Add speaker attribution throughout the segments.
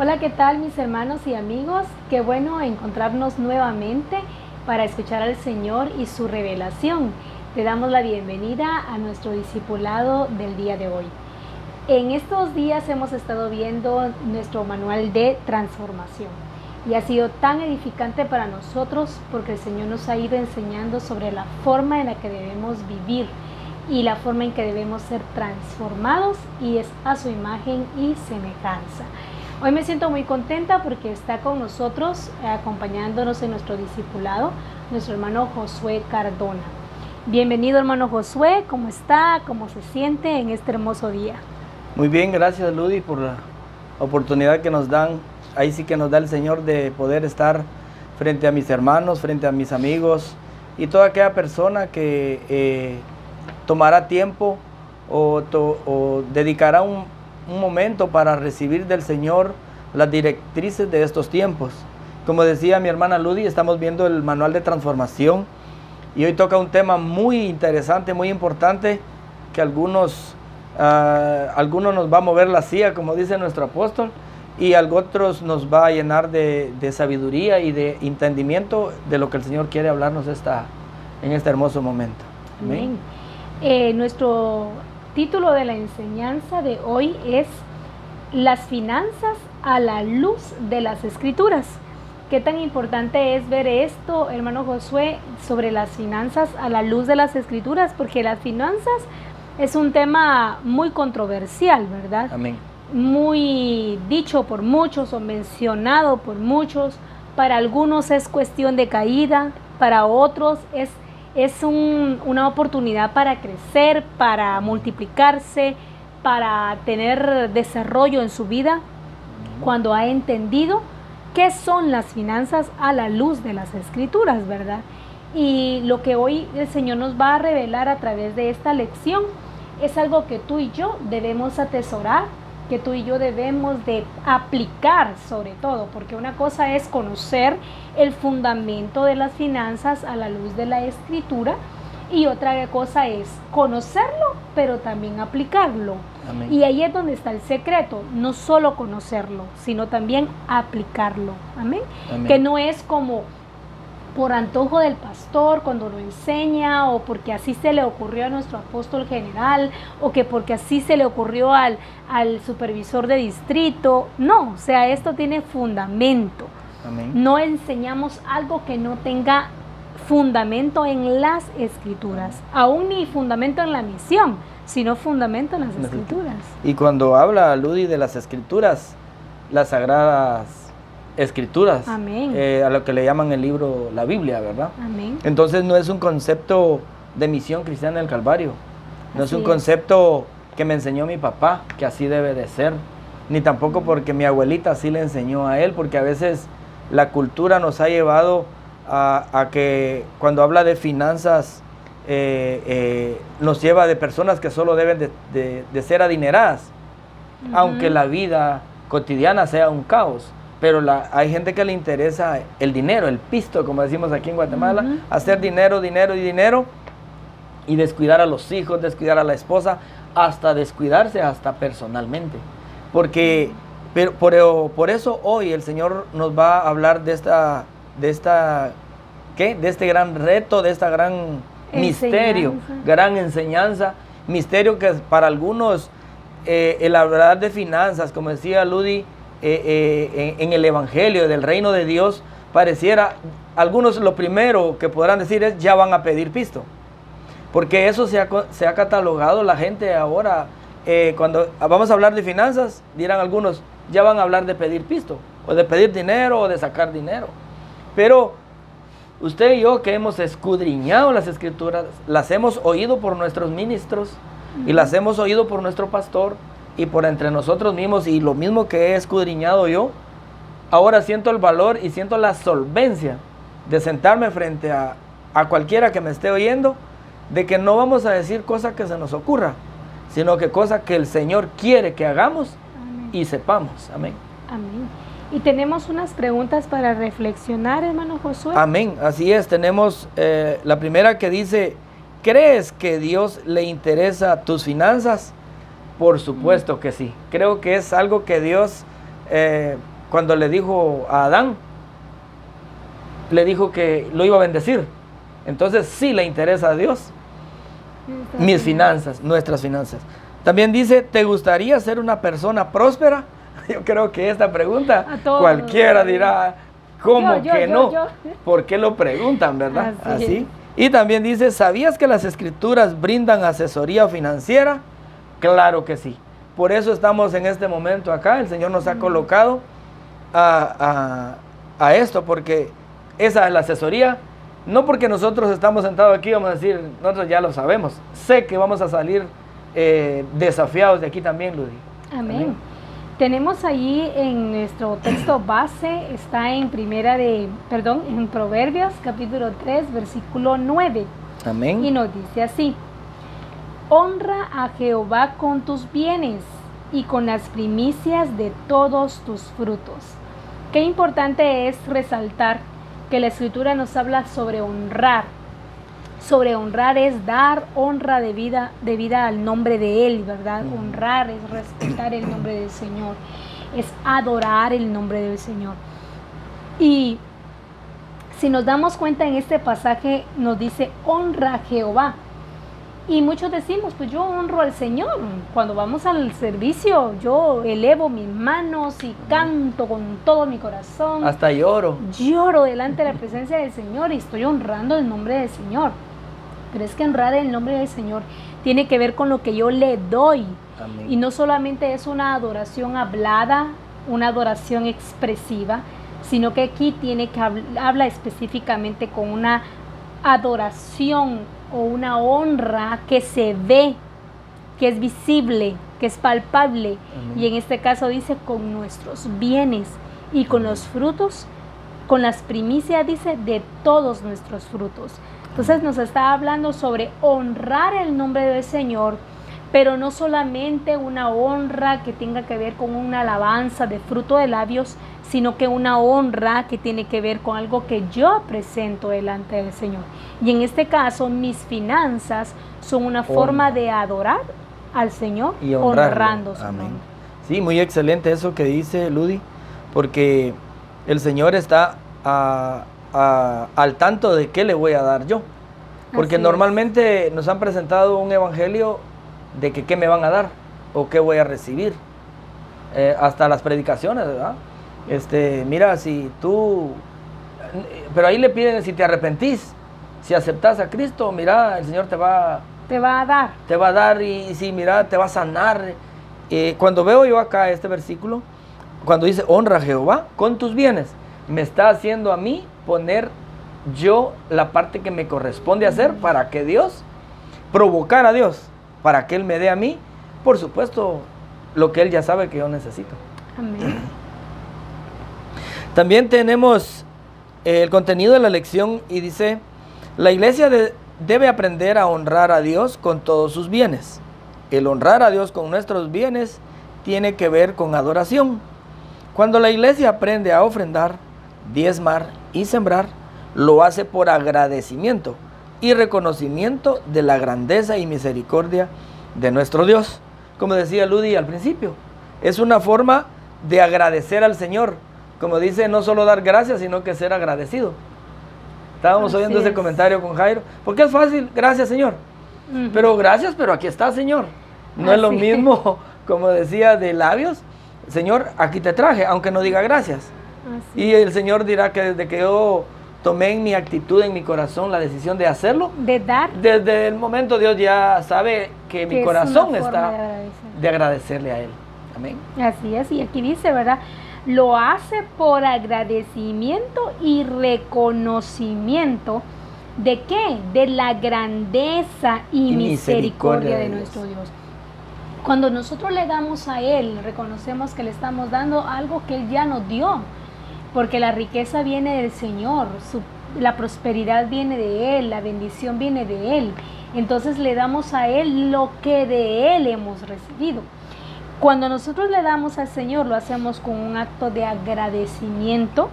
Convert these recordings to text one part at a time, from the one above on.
Speaker 1: Hola, ¿qué tal mis hermanos y amigos? Qué bueno encontrarnos nuevamente para escuchar al Señor y su revelación. Le damos la bienvenida a nuestro discipulado del día de hoy. En estos días hemos estado viendo nuestro manual de transformación y ha sido tan edificante para nosotros porque el Señor nos ha ido enseñando sobre la forma en la que debemos vivir y la forma en que debemos ser transformados, y es a su imagen y semejanza. Hoy me siento muy contenta porque está con nosotros, acompañándonos en nuestro discipulado, nuestro hermano Josué Cardona. Bienvenido, hermano Josué. ¿Cómo está? ¿Cómo se siente en este hermoso día?
Speaker 2: Muy bien, gracias Ludy por la oportunidad que nos dan. Ahí sí que nos da el Señor de poder estar frente a mis hermanos, frente a mis amigos y toda aquella persona que tomará tiempo o dedicará un momento para recibir del Señor las directrices de estos tiempos. Como decía mi hermana Ludy, estamos viendo el manual de transformación y hoy toca un tema muy interesante, muy importante, que algunos nos va a mover la silla, como dice nuestro apóstol, y a otros nos va a llenar de sabiduría y de entendimiento de lo que el Señor quiere hablarnos en este hermoso momento.
Speaker 1: Amén. Nuestro título de la enseñanza de hoy es Las finanzas a la luz de las Escrituras. ¿Qué tan importante es ver esto, hermano Josué, sobre las finanzas a la luz de las Escrituras? Porque las finanzas es un tema muy controversial, ¿verdad? Amén. Muy dicho por muchos o mencionado por muchos. Para algunos es cuestión de caída, para otros es una oportunidad para crecer, para multiplicarse, para tener desarrollo en su vida, cuando ha entendido qué son las finanzas a la luz de las Escrituras, ¿verdad? Y lo que hoy el Señor nos va a revelar a través de esta lección es algo que tú y yo debemos atesorar, que tú y yo debemos de aplicar sobre todo, porque una cosa es conocer el fundamento de las finanzas a la luz de la Escritura y otra cosa es conocerlo, pero también aplicarlo. Amén. Y ahí es donde está el secreto, no solo conocerlo, sino también aplicarlo. Amén. Amén. Que no es como por antojo del pastor cuando lo enseña, o porque así se le ocurrió a nuestro apóstol general, o que porque así se le ocurrió al supervisor de distrito. No, o sea, esto tiene fundamento. Amén. No enseñamos algo que no tenga fundamento en las Escrituras, aún ni fundamento en la misión, sino fundamento en las Escrituras.
Speaker 2: Y cuando habla Ludy de las Escrituras, las Sagradas Escrituras, amén, a lo que le llaman el libro, la Biblia, ¿verdad? Amén. Entonces no es un concepto de misión cristiana del Calvario, no es un concepto que me enseñó mi papá, que así debe de ser, ni tampoco porque mi abuelita así le enseñó a él, porque a veces la cultura nos ha llevado a que cuando habla de finanzas nos lleva de personas que solo deben de ser adineradas, aunque la vida cotidiana sea un caos. Pero hay gente que le interesa el dinero, el pisto, como decimos aquí en Guatemala, hacer dinero, dinero y dinero, y descuidar a los hijos, descuidar a la esposa, hasta descuidarse hasta personalmente. Porque por eso hoy el Señor nos va a hablar de este gran reto, de esta gran misterio, gran enseñanza, misterio que para algunos el hablar de finanzas, como decía Ludy, en el Evangelio del Reino de Dios, pareciera, algunos lo primero que podrán decir es, ya van a pedir pisto, porque eso se ha catalogado la gente ahora, cuando vamos a hablar de finanzas, dirán algunos, ya van a hablar de pedir pisto, o de pedir dinero, o de sacar dinero. Pero usted y yo, que hemos escudriñado las Escrituras, las hemos oído por nuestros ministros, y las hemos oído por nuestro pastor, y por entre nosotros mismos, y lo mismo que he escudriñado yo, ahora siento el valor y siento la solvencia de sentarme frente a cualquiera que me esté oyendo, de que no vamos a decir cosas que se nos ocurra, sino que cosas que el Señor quiere que hagamos. Amén. Y sepamos. Amén.
Speaker 1: Amén. Y tenemos unas preguntas para reflexionar, hermano Josué.
Speaker 2: Amén, así es. Tenemos la primera que dice, ¿crees que Dios le interesa tus finanzas? Por supuesto que sí. Creo que es algo que Dios cuando le dijo a Adán, le dijo que lo iba a bendecir. Entonces sí le interesa a Dios mis finanzas, nuestras finanzas. También dice, ¿te gustaría ser una persona próspera? Yo creo que esta pregunta cualquiera dirá, ¿cómo que no? ¿Por qué lo preguntan, verdad? Así. Y también dice, ¿sabías que las escrituras brindan asesoría financiera? Claro que sí. Por eso estamos en este momento acá. El Señor nos ha colocado a esto, porque esa es la asesoría. No porque nosotros estamos sentados aquí, vamos a decir, nosotros ya lo sabemos. Sé que vamos a salir desafiados de aquí también, Ludy.
Speaker 1: Amén. Tenemos allí en nuestro texto base, está en en Proverbios, capítulo 3, versículo 9.
Speaker 2: Amén.
Speaker 1: Y nos dice así: honra a Jehová con tus bienes y con las primicias de todos tus frutos. Qué importante es resaltar que la Escritura nos habla sobre honrar. Sobre honrar es dar honra debida al nombre de Él, ¿verdad? Honrar es respetar el nombre del Señor, es adorar el nombre del Señor. Y si nos damos cuenta en este pasaje, nos dice, honra a Jehová. Y muchos decimos, pues yo honro al Señor. Cuando vamos al servicio, yo elevo mis manos y canto con todo mi corazón.
Speaker 2: Hasta lloro.
Speaker 1: Lloro delante de la presencia del Señor y estoy honrando el nombre del Señor. Pero es que honrar el nombre del Señor tiene que ver con lo que yo le doy.
Speaker 2: Amén.
Speaker 1: Y no solamente es una adoración hablada, una adoración expresiva, sino que aquí habla específicamente con una adoración o una honra que se ve, que es visible, que es palpable. Amén. Y en este caso dice con nuestros bienes y con los frutos, con las primicias, dice, de todos nuestros frutos. Entonces nos está hablando sobre honrar el nombre del Señor, pero no solamente una honra que tenga que ver con una alabanza de fruto de labios, sino que una honra que tiene que ver con algo que yo presento delante del Señor. Y en este caso, mis finanzas son una forma de adorar al Señor
Speaker 2: y
Speaker 1: honrando su
Speaker 2: nombre.
Speaker 1: nombre.
Speaker 2: Sí, muy excelente eso que dice Ludy, porque el Señor está al tanto de qué le voy a dar yo. Porque normalmente nos han presentado un evangelio de que qué me van a dar o qué voy a recibir. Hasta las predicaciones, ¿verdad? Mira, si tú... Pero ahí le piden si te arrepentís, si aceptas a Cristo, mira, el Señor te va a dar. Te va a dar y si, mira, te va a sanar. Cuando veo yo acá este versículo, cuando dice honra a Jehová con tus bienes, me está haciendo a mí poner yo la parte que me corresponde hacer para que Dios, provocar a Dios, para que Él me dé a mí, por supuesto, lo que Él ya sabe que yo necesito.
Speaker 1: Amén.
Speaker 2: También tenemos el contenido de la lección y dice, la iglesia debe aprender a honrar a Dios con todos sus bienes. El honrar a Dios con nuestros bienes tiene que ver con adoración. Cuando la iglesia aprende a ofrendar, diezmar y sembrar, lo hace por agradecimiento y reconocimiento de la grandeza y misericordia de nuestro Dios. Como decía Ludy al principio, es una forma de agradecer al Señor. Como dice, no solo dar gracias, sino que ser agradecido. Estábamos oyendo ese comentario con Jairo. Porque es fácil, gracias Señor. Pero gracias, pero aquí está Señor. No es lo mismo, como decía, de labios. Señor, aquí te traje, aunque no diga gracias. Y el Señor dirá que desde que yo tomé en mi actitud, en mi corazón, la decisión de hacerlo,
Speaker 1: de dar,
Speaker 2: desde el momento Dios ya sabe que mi corazón está de agradecerle a Él. Amén.
Speaker 1: Así es, y aquí dice, ¿verdad? Lo hace por agradecimiento y reconocimiento. ¿De qué? De la grandeza y misericordia de nuestro Dios. Cuando nosotros le damos a Él, reconocemos que le estamos dando algo que Él ya nos dio. Porque la riqueza viene del Señor, la prosperidad viene de Él, la bendición viene de Él. Entonces le damos a Él lo que de Él hemos recibido. Cuando nosotros le damos al Señor, lo hacemos con un acto de agradecimiento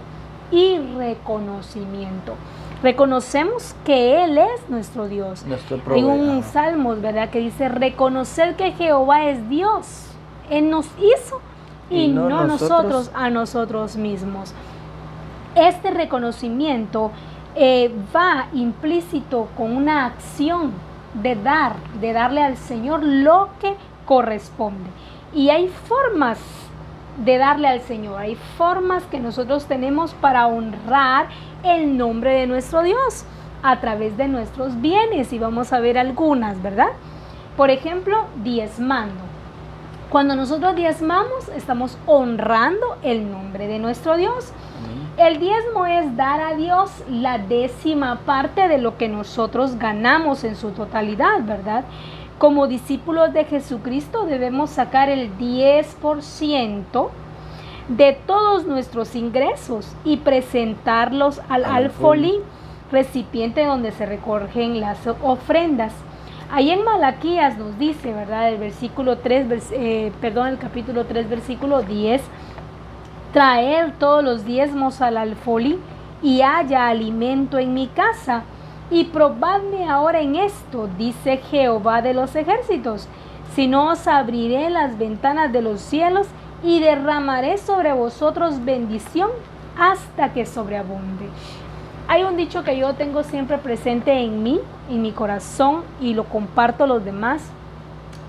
Speaker 1: y reconocimiento. Reconocemos que Él es nuestro Dios. Hay un salmo, ¿verdad?, que dice, reconocer que Jehová es Dios. Él nos hizo y no nosotros a nosotros mismos. Este reconocimiento va implícito con una acción de darle al Señor lo que corresponde. Y hay formas de darle al Señor, hay formas que nosotros tenemos para honrar el nombre de nuestro Dios a través de nuestros bienes, y vamos a ver algunas, ¿verdad? Por ejemplo, diezmando. Cuando nosotros diezmamos, estamos honrando el nombre de nuestro Dios. El diezmo es dar a Dios la 10ª parte de lo que nosotros ganamos en su totalidad, ¿verdad? Como discípulos de Jesucristo debemos sacar el 10% de todos nuestros ingresos y presentarlos al alfolí, recipiente donde se recogen las ofrendas. Ahí en Malaquías nos dice, ¿verdad? El capítulo 3, versículo 10, traer todos los diezmos al alfolí y haya alimento en mi casa. Y probadme ahora en esto, dice Jehová de los ejércitos, si no os abriré las ventanas de los cielos y derramaré sobre vosotros bendición hasta que sobreabunde. Hay un dicho que yo tengo siempre presente en mí, en mi corazón, y lo comparto a los demás,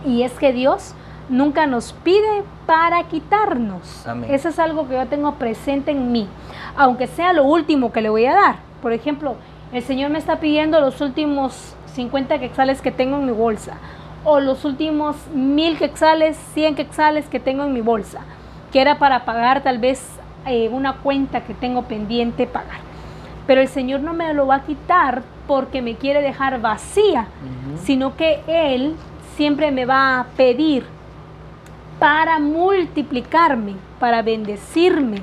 Speaker 1: y es que Dios nunca nos pide para quitarnos.
Speaker 2: Amén.
Speaker 1: Eso es algo que yo tengo presente en mí, aunque sea lo último que le voy a dar. Por ejemplo, el Señor me está pidiendo los últimos 50 quetzales que tengo en mi bolsa, o los últimos 1000 quetzales, 100 quetzales que tengo en mi bolsa, que era para pagar tal vez una cuenta que tengo pendiente pagar. Pero el Señor no me lo va a quitar porque me quiere dejar vacía, sino que Él siempre me va a pedir para multiplicarme, para bendecirme,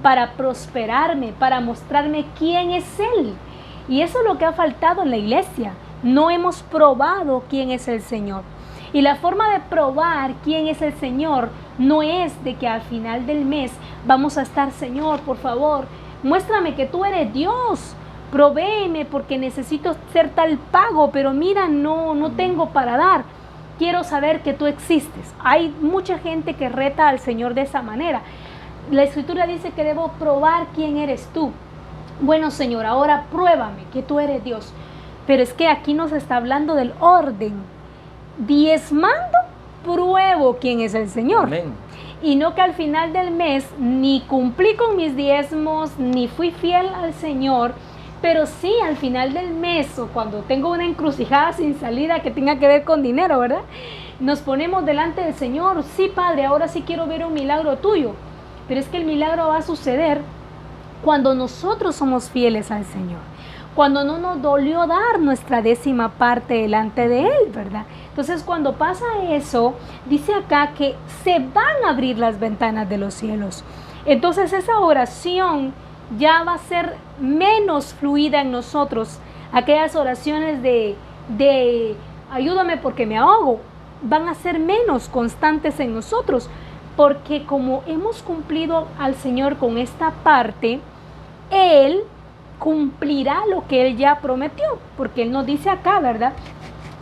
Speaker 1: para prosperarme, para mostrarme quién es Él. Y eso es lo que ha faltado en la iglesia. No hemos probado quién es el Señor. Y la forma de probar quién es el Señor no es de que al final del mes vamos a estar, Señor, por favor, muéstrame que tú eres Dios, provéeme porque necesito hacer tal pago, pero mira, no tengo para dar. Quiero saber que tú existes. Hay mucha gente que reta al Señor de esa manera. La Escritura dice que debo probar quién eres tú. Bueno, Señor, ahora pruébame que tú eres Dios. Pero es que aquí nos está hablando del orden. Diezmando, pruebo quién es el Señor.
Speaker 2: Amén.
Speaker 1: Y no que al final del mes ni cumplí con mis diezmos, ni fui fiel al Señor, pero sí al final del mes, o cuando tengo una encrucijada sin salida que tenga que ver con dinero, ¿verdad? Nos ponemos delante del Señor. Sí, Padre, ahora sí quiero ver un milagro tuyo. Pero es que el milagro va a suceder cuando nosotros somos fieles al Señor, cuando no nos dolió dar nuestra 10ª parte delante de Él, ¿verdad? Entonces, cuando pasa eso, dice acá que se van a abrir las ventanas de los cielos. Entonces, esa oración ya va a ser menos fluida en nosotros. Aquellas oraciones de ayúdame porque me ahogo, van a ser menos constantes en nosotros, porque como hemos cumplido al Señor con esta parte, Él cumplirá lo que Él ya prometió, porque Él nos dice acá, ¿verdad?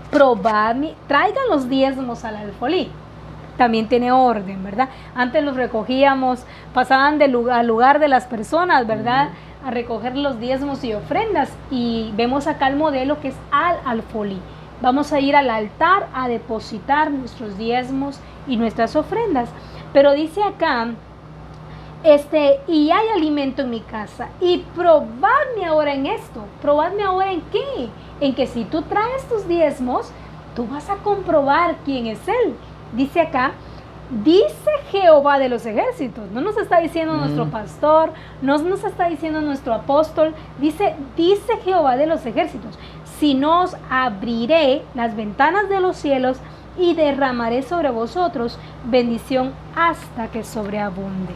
Speaker 1: Probadme, traigan los diezmos al alfolí. También tiene orden, ¿verdad? Antes los recogíamos, pasaban al lugar de las personas, ¿verdad? A recoger los diezmos y ofrendas. Y vemos acá el modelo que es al alfolí. Vamos a ir al altar a depositar nuestros diezmos y nuestras ofrendas. Pero dice acá, y hay alimento en mi casa. Y probadme ahora en esto. ¿Probadme ahora en qué? En que si tú traes tus diezmos, tú vas a comprobar quién es Él. Dice acá, dice Jehová de los ejércitos. No nos está diciendo nuestro pastor, no nos está diciendo nuestro apóstol. Dice Jehová de los ejércitos. Si no os abriré las ventanas de los cielos y derramaré sobre vosotros bendición hasta que sobreabunde.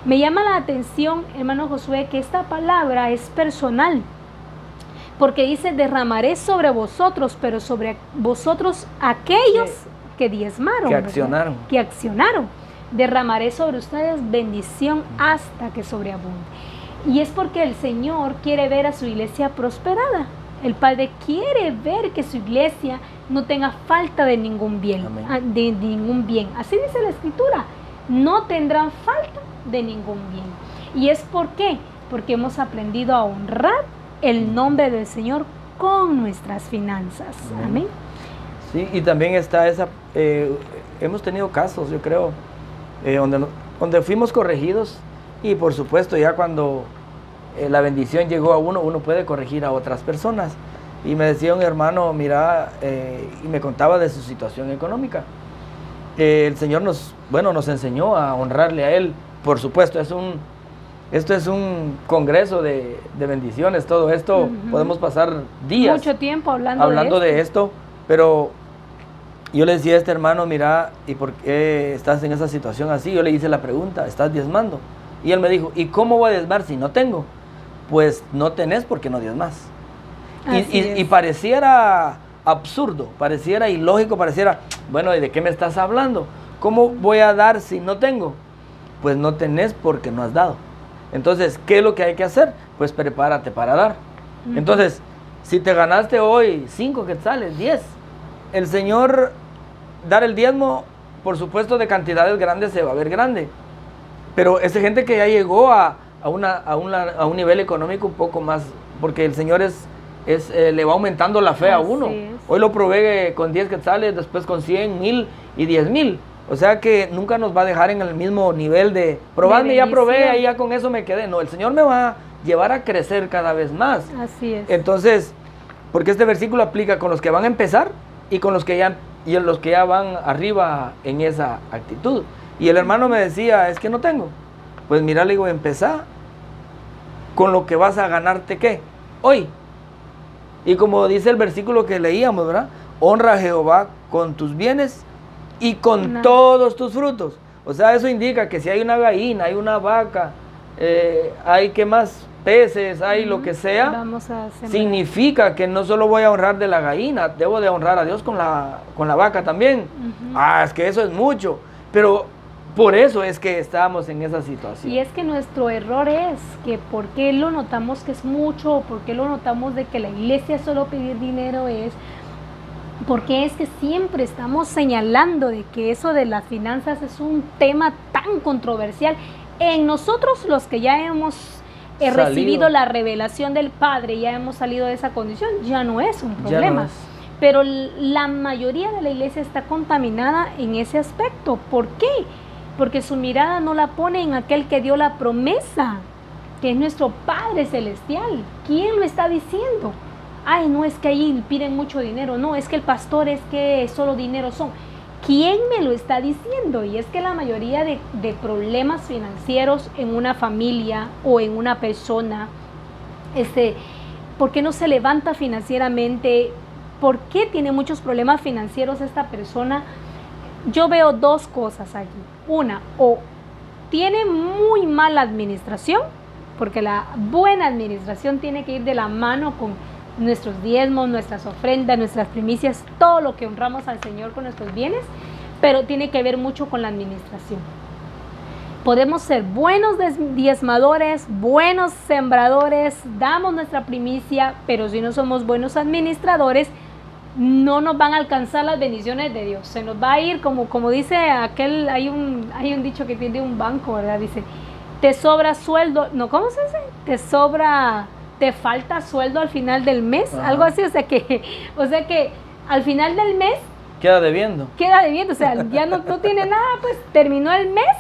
Speaker 1: Me llama la atención, hermano Josué, que esta palabra es personal, porque dice derramaré sobre vosotros, pero sobre vosotros aquellos que diezmaron, que accionaron. Derramaré sobre ustedes bendición hasta que sobreabunde. Y es porque el Señor quiere ver a su iglesia prosperada. El Padre quiere ver que su iglesia no tenga falta de ningún bien. Así dice la Escritura. no tendrán falta de ningún bien. ¿Y es por qué? Porque hemos aprendido a honrar el nombre del Señor con nuestras finanzas. Amén.
Speaker 2: Sí, y también está esa, hemos tenido casos, yo creo, donde fuimos corregidos, y por supuesto ya cuando la bendición llegó a uno, uno puede corregir a otras personas. Y me decía un hermano, mira, y me contaba de su situación económica. El Señor nos enseñó a honrarle a Él. Por supuesto, esto es un congreso de bendiciones, todo esto, podemos pasar días.
Speaker 1: Mucho tiempo hablando
Speaker 2: de esto, pero yo le decía a este hermano, mira, ¿y por qué estás en esa situación así? Yo le hice la pregunta, ¿estás diezmando? Y él me dijo, ¿y cómo voy a diezmar si no tengo? Pues no tenés porque no diezmas. Y pareciera absurdo, pareciera ilógico, pareciera, bueno, ¿de qué me estás hablando? ¿Cómo voy a dar si no tengo? Pues no tenés porque no has dado. Entonces, ¿qué es lo que hay que hacer? Pues prepárate para dar. Entonces, si te ganaste hoy 5 quetzales, 10, el Señor, dar el diezmo, por supuesto, de cantidades grandes se va a ver grande. Pero es gente que ya llegó a un nivel económico un poco más, porque el Señor le va aumentando la fe a uno. Hoy lo provee con 10 quetzales, después con 100, 1000 y 10,000. O sea que nunca nos va a dejar en el mismo nivel de probarme, ya probé, y ya con eso me quedé. No, el Señor me va a llevar a crecer cada vez más.
Speaker 1: Así es.
Speaker 2: Entonces, porque este versículo aplica con los que van a empezar y con los que ya van arriba en esa actitud. Y el hermano me decía, es que no tengo. Pues mira, le digo, empezá con lo que vas a ganarte, ¿qué? Hoy. Y como dice el versículo que leíamos, ¿verdad? Honra a Jehová con tus bienes y con todos tus frutos. O sea, eso indica que si hay una gallina, hay una vaca, hay ¿qué más? Peces, hay lo que sea, significa que no solo voy a honrar de la gallina, debo de honrar a Dios con la vaca también. Es que eso es mucho, pero por eso es que estamos en esa situación.
Speaker 1: Y es que nuestro error es que ¿por qué lo notamos que es mucho? ¿Por qué lo notamos de que la iglesia solo pedir dinero es? Porque es que siempre estamos señalando de que eso de las finanzas es un tema tan controversial. En nosotros los que ya hemos recibido la revelación del Padre, ya hemos salido de esa condición, ya no es un problema. No es. Pero la mayoría de la iglesia está contaminada en ese aspecto. ¿Por qué? Porque su mirada no la pone en aquel que dio la promesa, que es nuestro Padre Celestial. ¿Quién lo está diciendo? Ay, no es que ahí piden mucho dinero, no, es que el pastor es que solo dinero son. ¿Quién me lo está diciendo? Y es que la mayoría de problemas financieros en una familia o en una persona, ¿por qué no se levanta financieramente? ¿Por qué tiene muchos problemas financieros esta persona? Yo veo dos cosas allí. Una, o tiene muy mala administración, porque la buena administración tiene que ir de la mano con nuestros diezmos, nuestras ofrendas, nuestras primicias, todo lo que honramos al Señor con nuestros bienes, pero tiene que ver mucho con la administración. Podemos ser buenos diezmadores, buenos sembradores, damos nuestra primicia, pero si no somos buenos administradores, no nos van a alcanzar las bendiciones de Dios. Se nos va a ir como dice aquel, hay un dicho que tiene un banco, ¿verdad? Dice, te sobra sueldo, no, ¿cómo se dice? Te falta sueldo al final del mes, algo así, o sea que al final del mes
Speaker 2: queda debiendo,
Speaker 1: o sea, ya no tiene nada, pues terminó el mes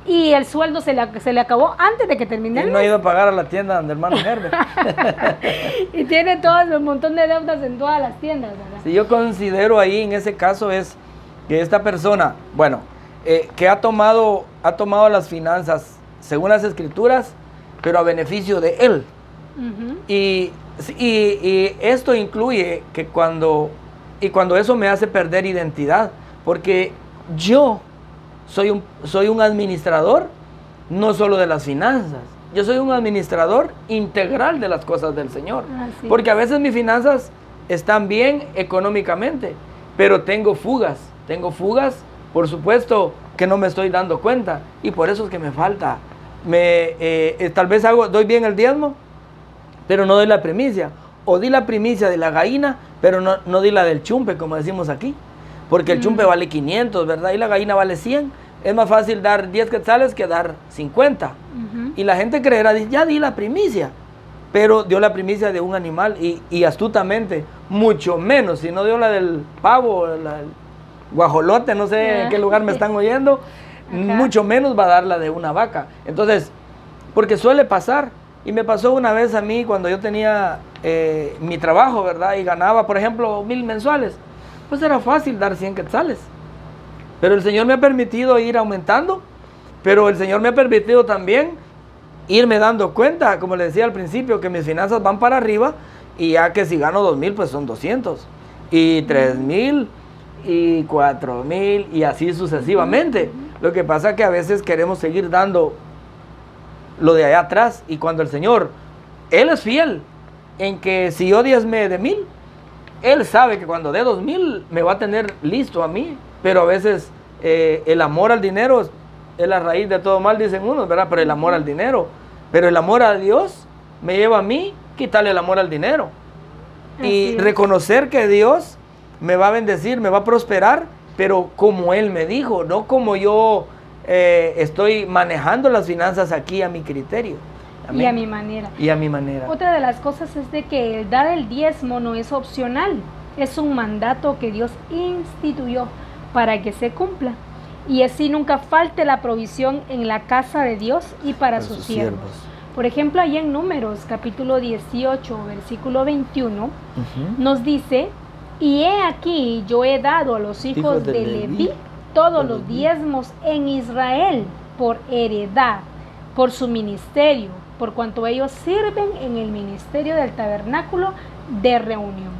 Speaker 1: y el sueldo se le acabó antes de que termine el mes.
Speaker 2: No ha ido a pagar a la tienda donde hermano Herbert.
Speaker 1: Y tiene todo un montón de deudas en todas las tiendas, ¿verdad?
Speaker 2: Si yo considero ahí en ese caso es que esta persona, que ha tomado las finanzas según las escrituras, pero a beneficio de él. Y esto incluye que cuando eso me hace perder identidad, porque yo soy un administrador no solo de las finanzas, yo soy un administrador integral de las cosas del Señor. Porque a veces mis finanzas están bien económicamente, pero tengo fugas, por supuesto que no me estoy dando cuenta, y por eso es que me falta. Tal vez doy bien el diezmo, pero no doy la primicia, o di la primicia de la gallina, pero no di la del chumpe, como decimos aquí, porque el chumpe vale 500, ¿verdad? Y la gallina vale 100, es más fácil dar 10 quetzales que dar 50. Y la gente creerá, ya di la primicia, pero dio la primicia de un animal y astutamente, mucho menos, si no dio la del pavo, el guajolote, no sé en qué lugar me están oyendo, mucho menos va a dar la de una vaca. Entonces, porque suele pasar, y me pasó una vez a mí cuando yo tenía mi trabajo, ¿verdad? Y ganaba, por ejemplo, 1,000 mensuales, pues era fácil dar 100 quetzales. Pero el Señor me ha permitido ir aumentando, pero el Señor me ha permitido también irme dando cuenta, como le decía al principio, que mis finanzas van para arriba, y ya que si gano 2,000, pues son 200, y 3,000, y 4,000, y así sucesivamente. Lo que pasa es que a veces queremos seguir dando lo de allá atrás, y cuando el Señor, Él es fiel, en que si yo diezme de 1,000, Él sabe que cuando dé 2,000, me va a tener listo a mí, pero a veces el amor al dinero es la raíz de todo mal, dicen unos, ¿verdad? Pero el amor al dinero, pero el amor a Dios me lleva a mí quitarle el amor al dinero. Y reconocer que Dios me va a bendecir, me va a prosperar, pero como Él me dijo, no como yo estoy manejando las finanzas aquí a mi criterio.
Speaker 1: Amén. Y a mi manera.
Speaker 2: Y a mi manera.
Speaker 1: Otra de las cosas es de que el dar el diezmo no es opcional, es un mandato que Dios instituyó para que se cumpla. Y así nunca falte la provisión en la casa de Dios y para sus siervos. Por ejemplo, ahí en Números, capítulo 18, versículo 21, nos dice: y he aquí, yo he dado a los hijos de Leví todos los diezmos en Israel por heredad, por su ministerio, por cuanto ellos sirven en el ministerio del tabernáculo de reunión.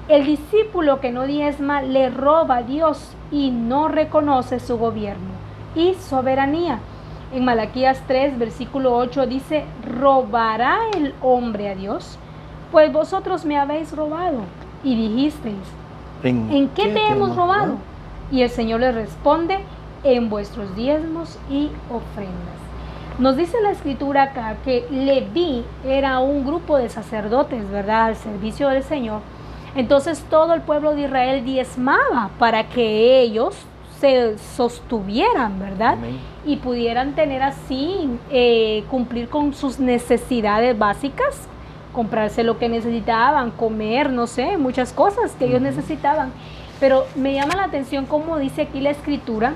Speaker 1: El discípulo que no diezma le roba a Dios y no reconoce su gobierno y soberanía. En Malaquías 3, versículo 8 dice: ¿robará el hombre a Dios? Pues vosotros me habéis robado. Y dijisteis: ¿en qué te hemos robado? Y el Señor les responde: en vuestros diezmos y ofrendas. Nos dice la escritura acá que Leví era un grupo de sacerdotes, ¿verdad?, al servicio del Señor. Entonces todo el pueblo de Israel diezmaba para que ellos se sostuvieran, ¿verdad? Amén. Y pudieran tener así, cumplir con sus necesidades básicas, comprarse lo que necesitaban, comer, no sé, muchas cosas que ellos necesitaban. Pero me llama la atención cómo dice aquí la escritura,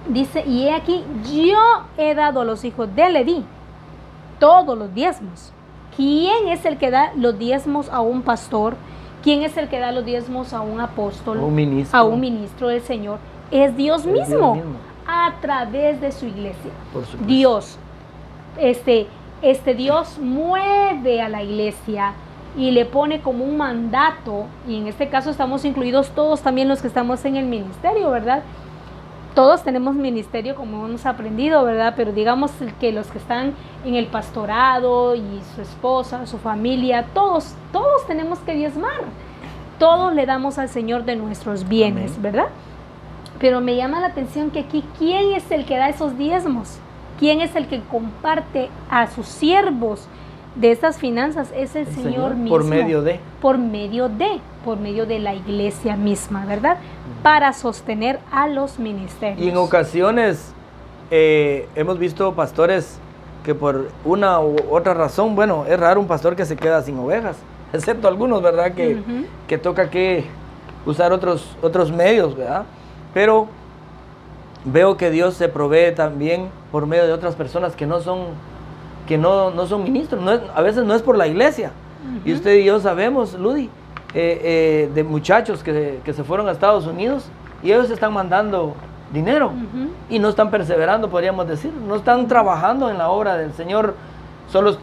Speaker 1: dice: y he aquí, yo he dado a los hijos de Leví todos los diezmos. ¿Quién es el que da los diezmos a un pastor? ¿Quién es el que da los diezmos a un apóstol? A un ministro del Señor. Es Dios mismo, a través de su iglesia. Dios, Dios mueve a la iglesia y le pone como un mandato, y en este caso estamos incluidos todos también los que estamos en el ministerio, ¿verdad? Todos tenemos ministerio, como hemos aprendido, ¿verdad? Pero digamos que los que están en el pastorado y su esposa, su familia, todos tenemos que diezmar. Todos le damos al Señor de nuestros bienes, amén, ¿verdad? Pero me llama la atención que aquí, ¿quién es el que da esos diezmos? ¿Quién es el que comparte a sus siervos de estas finanzas? Es el Señor mismo. Por medio de la iglesia misma, ¿verdad? Para sostener a los ministerios.
Speaker 2: Y en ocasiones hemos visto pastores que por una u otra razón, bueno, es raro un pastor que se queda sin ovejas, excepto algunos, ¿verdad? Que toca que usar otros medios, ¿verdad? Pero veo que Dios se provee también por medio de otras personas que no son ministros. A veces no es por la iglesia. Y usted y yo sabemos, Ludi, de muchachos que se fueron a Estados Unidos y ellos están mandando dinero y no están perseverando, podríamos decir. No están trabajando en la obra del Señor.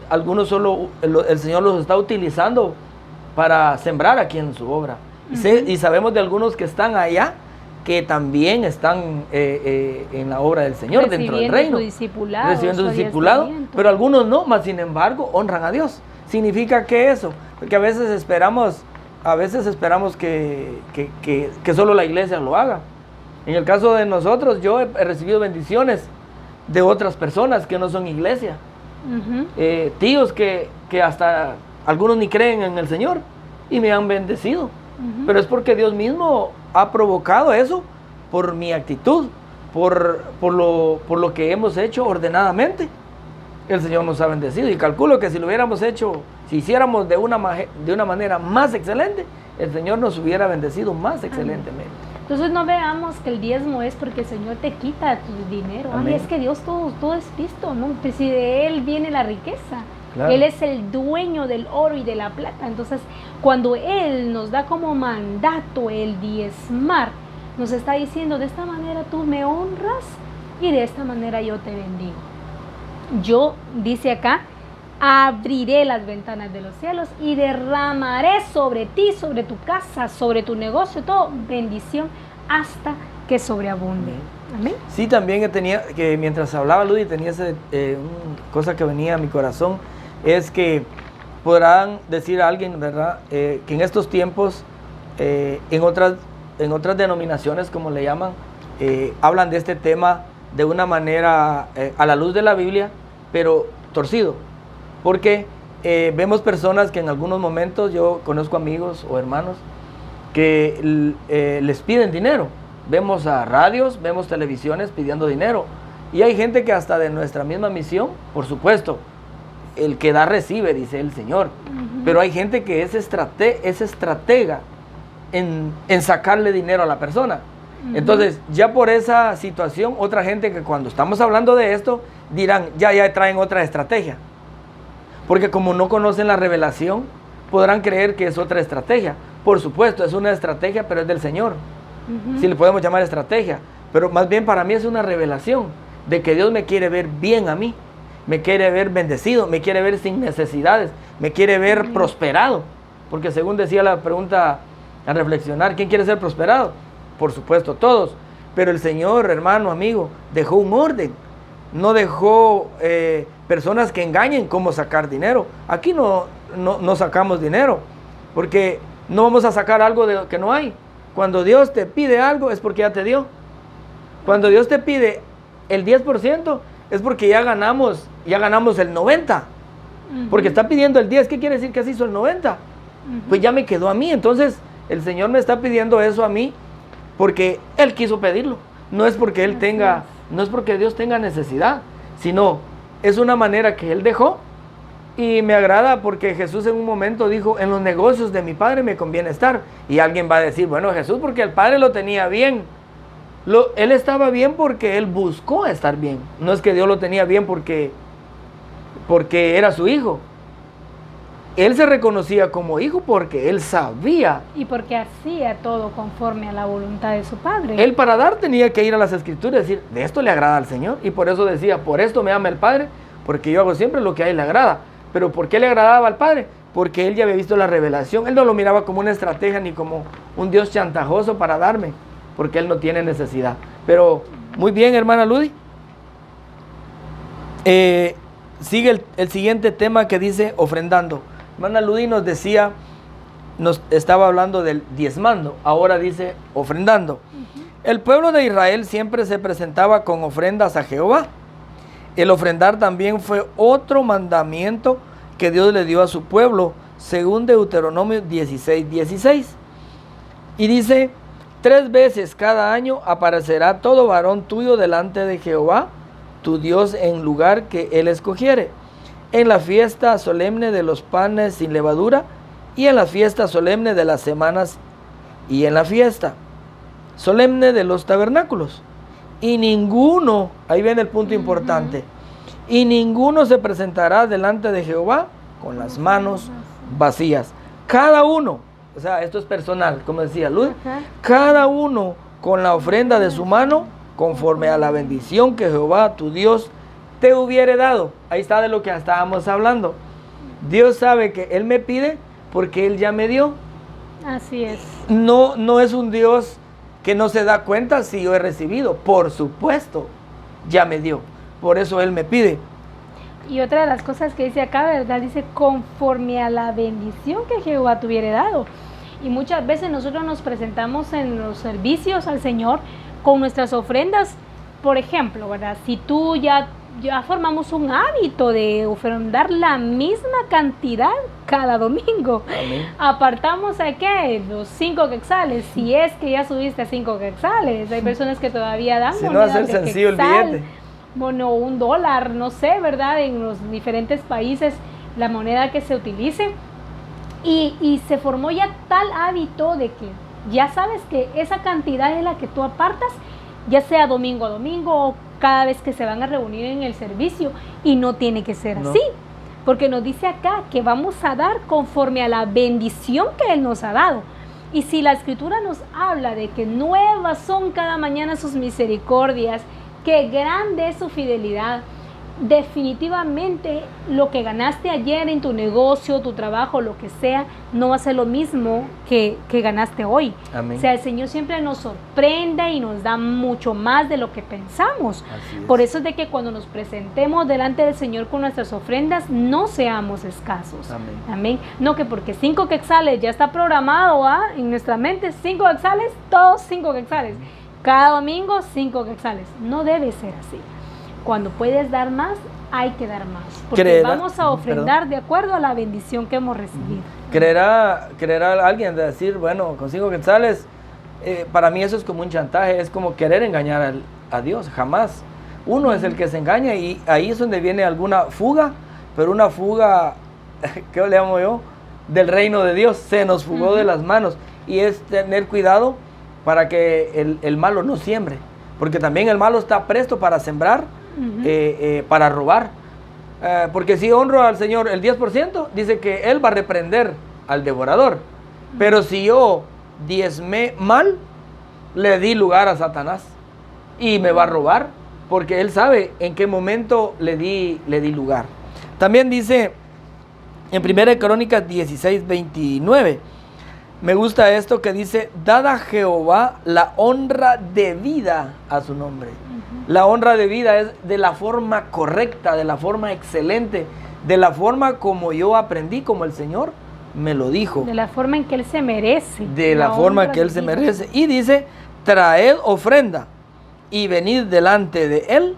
Speaker 2: Algunos solo el Señor los está utilizando para sembrar aquí en su obra. Y sabemos de algunos que están allá, que también están en la obra del Señor, dentro del reino, recibiendo su discipulado, pero algunos no, mas sin embargo honran a Dios. ¿Significa que eso? Porque a veces esperamos que solo la iglesia lo haga. En el caso de nosotros, yo he recibido bendiciones de otras personas que no son iglesia, tíos que hasta algunos ni creen en el Señor y me han bendecido, pero es porque Dios mismo ha provocado eso por mi actitud, por lo que hemos hecho ordenadamente, el Señor nos ha bendecido. Y calculo que si lo hubiéramos hecho, si hiciéramos de una manera más excelente, el Señor nos hubiera bendecido más excelentemente.
Speaker 1: Entonces no veamos que el diezmo es porque el Señor te quita tu dinero. Ay, es que Dios todo es visto, ¿no? Pues si de Él viene la riqueza. Claro. Él es el dueño del oro y de la plata. Entonces, cuando Él nos da como mandato el diezmar, nos está diciendo, de esta manera tú me honras y de esta manera yo te bendigo. Yo, dice acá, abriré las ventanas de los cielos y derramaré sobre ti, sobre tu casa, sobre tu negocio, todo bendición hasta que sobreabunde. Amén.
Speaker 2: Sí, también tenía, que mientras hablaba Ludy, tenía esa cosa que venía a mi corazón, es que podrán decir a alguien, ¿verdad?, que en estos tiempos, en otras denominaciones, como le llaman, hablan de este tema de una manera a la luz de la Biblia, pero torcido. Porque vemos personas que en algunos momentos, yo conozco amigos o hermanos que les piden dinero. Vemos a radios, vemos televisiones pidiendo dinero. Y hay gente que hasta de nuestra misma misión, por supuesto, el que da recibe, dice el Señor. Pero hay gente que es estratega en sacarle dinero a la persona. Entonces, ya por esa situación, otra gente que cuando estamos hablando de esto, dirán, ya traen otra estrategia. Porque como no conocen la revelación, podrán creer que es otra estrategia. Por supuesto, es una estrategia, pero es del Señor. Sí le podemos llamar estrategia. Pero más bien para mí es una revelación de que Dios me quiere ver bien a mí. Me quiere ver bendecido, me quiere ver sin necesidades, me quiere ver prosperado. Porque según decía la pregunta a reflexionar, ¿quién quiere ser prosperado? Por supuesto, todos. Pero el Señor, hermano, amigo, dejó un orden. No dejó personas que engañen cómo sacar dinero. Aquí no sacamos dinero, porque no vamos a sacar algo que no hay. Cuando Dios te pide algo es porque ya te dio. Cuando Dios te pide el 10% es porque ya ganamos el 90%. Porque está pidiendo el 10%, ¿qué quiere decir que se hizo el 90%? Pues ya me quedó a mí. Entonces el Señor me está pidiendo eso a mí porque Él quiso pedirlo. No es porque no es porque Dios tenga necesidad, sino es una manera que Él dejó. Y me agrada porque Jesús en un momento dijo, en los negocios de mi Padre me conviene estar. Y alguien va a decir, bueno, Jesús, porque el Padre lo tenía bien. Él estaba bien porque Él buscó estar bien. No es que Dios lo tenía bien porque era su hijo. Él se reconocía como hijo porque Él sabía.
Speaker 1: Y porque hacía todo conforme a la voluntad de su Padre.
Speaker 2: Él para dar tenía que ir a las Escrituras y decir, de esto le agrada al Señor. Y por eso decía, por esto me ama el Padre, porque yo hago siempre lo que a Él le agrada. Pero ¿por qué le agradaba al Padre? Porque Él ya había visto la revelación. Él no lo miraba como una estrategia ni como un Dios chantajoso para darme, porque Él no tiene necesidad. Pero muy bien, hermana Ludy. Sigue el siguiente tema que dice ofrendando. Hermana Ludy nos decía, nos estaba hablando del diezmando, ahora dice ofrendando. El pueblo de Israel siempre se presentaba con ofrendas a Jehová. El ofrendar también fue otro mandamiento que Dios le dio a su pueblo, según Deuteronomio 16:16. Y dice, 3 veces cada año aparecerá todo varón tuyo delante de Jehová, tu Dios, en lugar que Él escogiere, en la fiesta solemne de los panes sin levadura, y en la fiesta solemne de las semanas, y en la fiesta solemne de los tabernáculos. Y ninguno, ahí viene el punto importante, y ninguno se presentará delante de Jehová con las manos vacías. Cada uno, o sea, esto es personal, como decía Luz, cada uno con la ofrenda de su mano, conforme a la bendición que Jehová tu Dios te hubiere dado. Ahí está de lo que estábamos hablando. Dios sabe que Él me pide porque Él ya me dio.
Speaker 1: Así es.
Speaker 2: No es un Dios que no se da cuenta si yo he recibido. Por supuesto, ya me dio. Por eso Él me pide.
Speaker 1: Y otra de las cosas que dice acá, ¿verdad? Dice, conforme a la bendición que Jehová te hubiere dado. Y muchas veces nosotros nos presentamos en los servicios al Señor con nuestras ofrendas. Por ejemplo, ¿verdad? Si tú ya ya formamos un hábito de ofrendar la misma cantidad cada domingo.
Speaker 2: Amén.
Speaker 1: Apartamos a qué, los 5 quetzales, si es que ya subiste a 5 quetzales. Hay personas que todavía dan
Speaker 2: Si no, hacer sencillo el billete.
Speaker 1: Bueno, $1, no sé, ¿verdad? En los diferentes países, la moneda que se utilice. Y se formó ya tal hábito de que ya sabes que esa cantidad es la que tú apartas, ya sea domingo a domingo o cada vez que se van a reunir en el servicio, y no tiene que ser así, porque nos dice acá que vamos a dar conforme a la bendición que Él nos ha dado. Y si la Escritura nos habla de que nuevas son cada mañana sus misericordias, que grande es su fidelidad, definitivamente lo que ganaste ayer en tu negocio, tu trabajo, lo que sea, no va a ser lo mismo que ganaste hoy.
Speaker 2: Amén.
Speaker 1: O sea, el Señor siempre nos sorprende y nos da mucho más de lo que pensamos.
Speaker 2: Así es.
Speaker 1: Por eso es de que cuando nos presentemos delante del Señor con nuestras ofrendas, no seamos escasos.
Speaker 2: Amén.
Speaker 1: Amén. No que porque 5 quetzales ya está programado en nuestra mente, 5 quetzales, todos 5 quetzales. Cada domingo 5 quetzales. No debe ser así. Cuando puedes dar más, hay que dar más. Porque vamos a ofrendar de acuerdo a la bendición que hemos recibido.
Speaker 2: ¿Creerá alguien de decir, bueno, con 5 quetzales? Para mí eso es como un chantaje, es como querer engañar a Dios. Jamás. Uno es el que se engaña, y ahí es donde viene alguna fuga, pero una fuga, ¿qué le llamo yo? Del reino de Dios. Se nos fugó de las manos. Y es tener cuidado para que el malo no siembre. Porque también el malo está presto para sembrar, para robar. Porque si honro al Señor el 10%, dice que Él va a reprender al devorador. Pero si yo diezmé mal, le di lugar a Satanás y me va a robar, porque Él sabe en qué momento le di lugar. También dice en 1 Crónicas 16:29, me gusta esto que dice: dad a Jehová la honra debida a su nombre. La honra debida es de la forma correcta, de la forma excelente, de la forma como yo aprendí, como el Señor me lo dijo.
Speaker 1: De la forma en que Él se merece.
Speaker 2: De la forma que Él se merece. Y dice: traed ofrenda y venid delante de Él,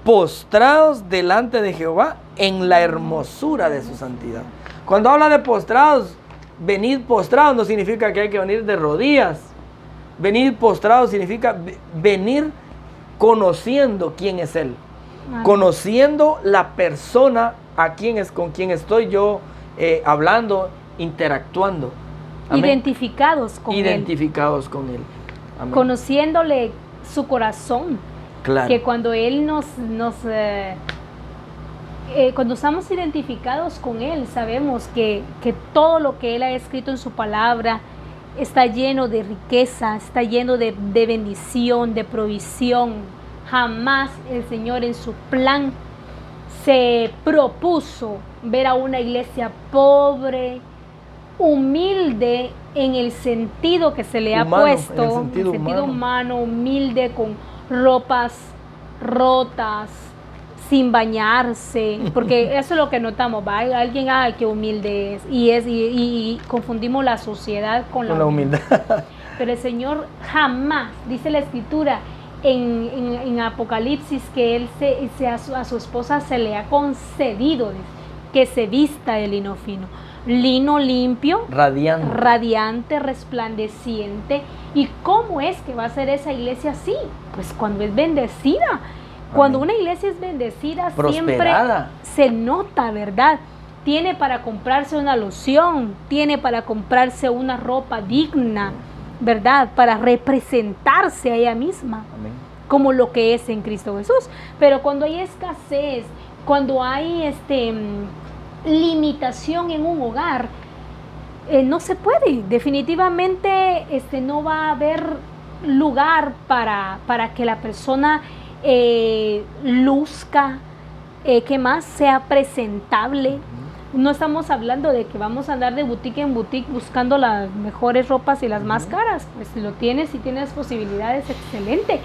Speaker 2: postrados delante de Jehová en la hermosura de su santidad. Cuando habla de postrados, venid postrados no significa que hay que venir de rodillas. Venir postrados significa venir conociendo quién es Él. Amén. Conociendo la persona con quien estoy yo hablando, interactuando. Amén.
Speaker 1: Identificados con Él.
Speaker 2: Amén.
Speaker 1: Conociéndole su corazón.
Speaker 2: Claro.
Speaker 1: Que cuando Él cuando estamos identificados con Él, sabemos que todo lo que Él ha escrito en su palabra está lleno de riqueza, está lleno de bendición, de provisión. Jamás el Señor en su plan se propuso ver a una iglesia pobre, humilde en el sentido que se le ha puesto, en el sentido humano, humilde, con ropas rotas, sin bañarse, porque eso es lo que notamos, ¿va? Alguien, qué humilde es, y confundimos la sociedad con la humildad. Pero el Señor jamás, dice la Escritura en Apocalipsis, que Él a su esposa se le ha concedido que se vista de lino fino, lino limpio, radiante, resplandeciente. ¿Y cómo es que va a ser esa iglesia así? Pues cuando es bendecida. Cuando una iglesia es bendecida, prosperada, siempre se nota, ¿verdad? Tiene para comprarse una loción, tiene para comprarse una ropa digna, ¿verdad? Para representarse a ella misma. Amén. Como lo que es en Cristo Jesús. Pero cuando hay escasez, cuando hay limitación en un hogar, no se puede. Definitivamente no va a haber lugar para que la persona luzca, que más sea presentable. No estamos hablando de que vamos a andar de boutique en boutique buscando las mejores ropas y las más caras. Pues si lo tienes, si tienes posibilidades, excelente.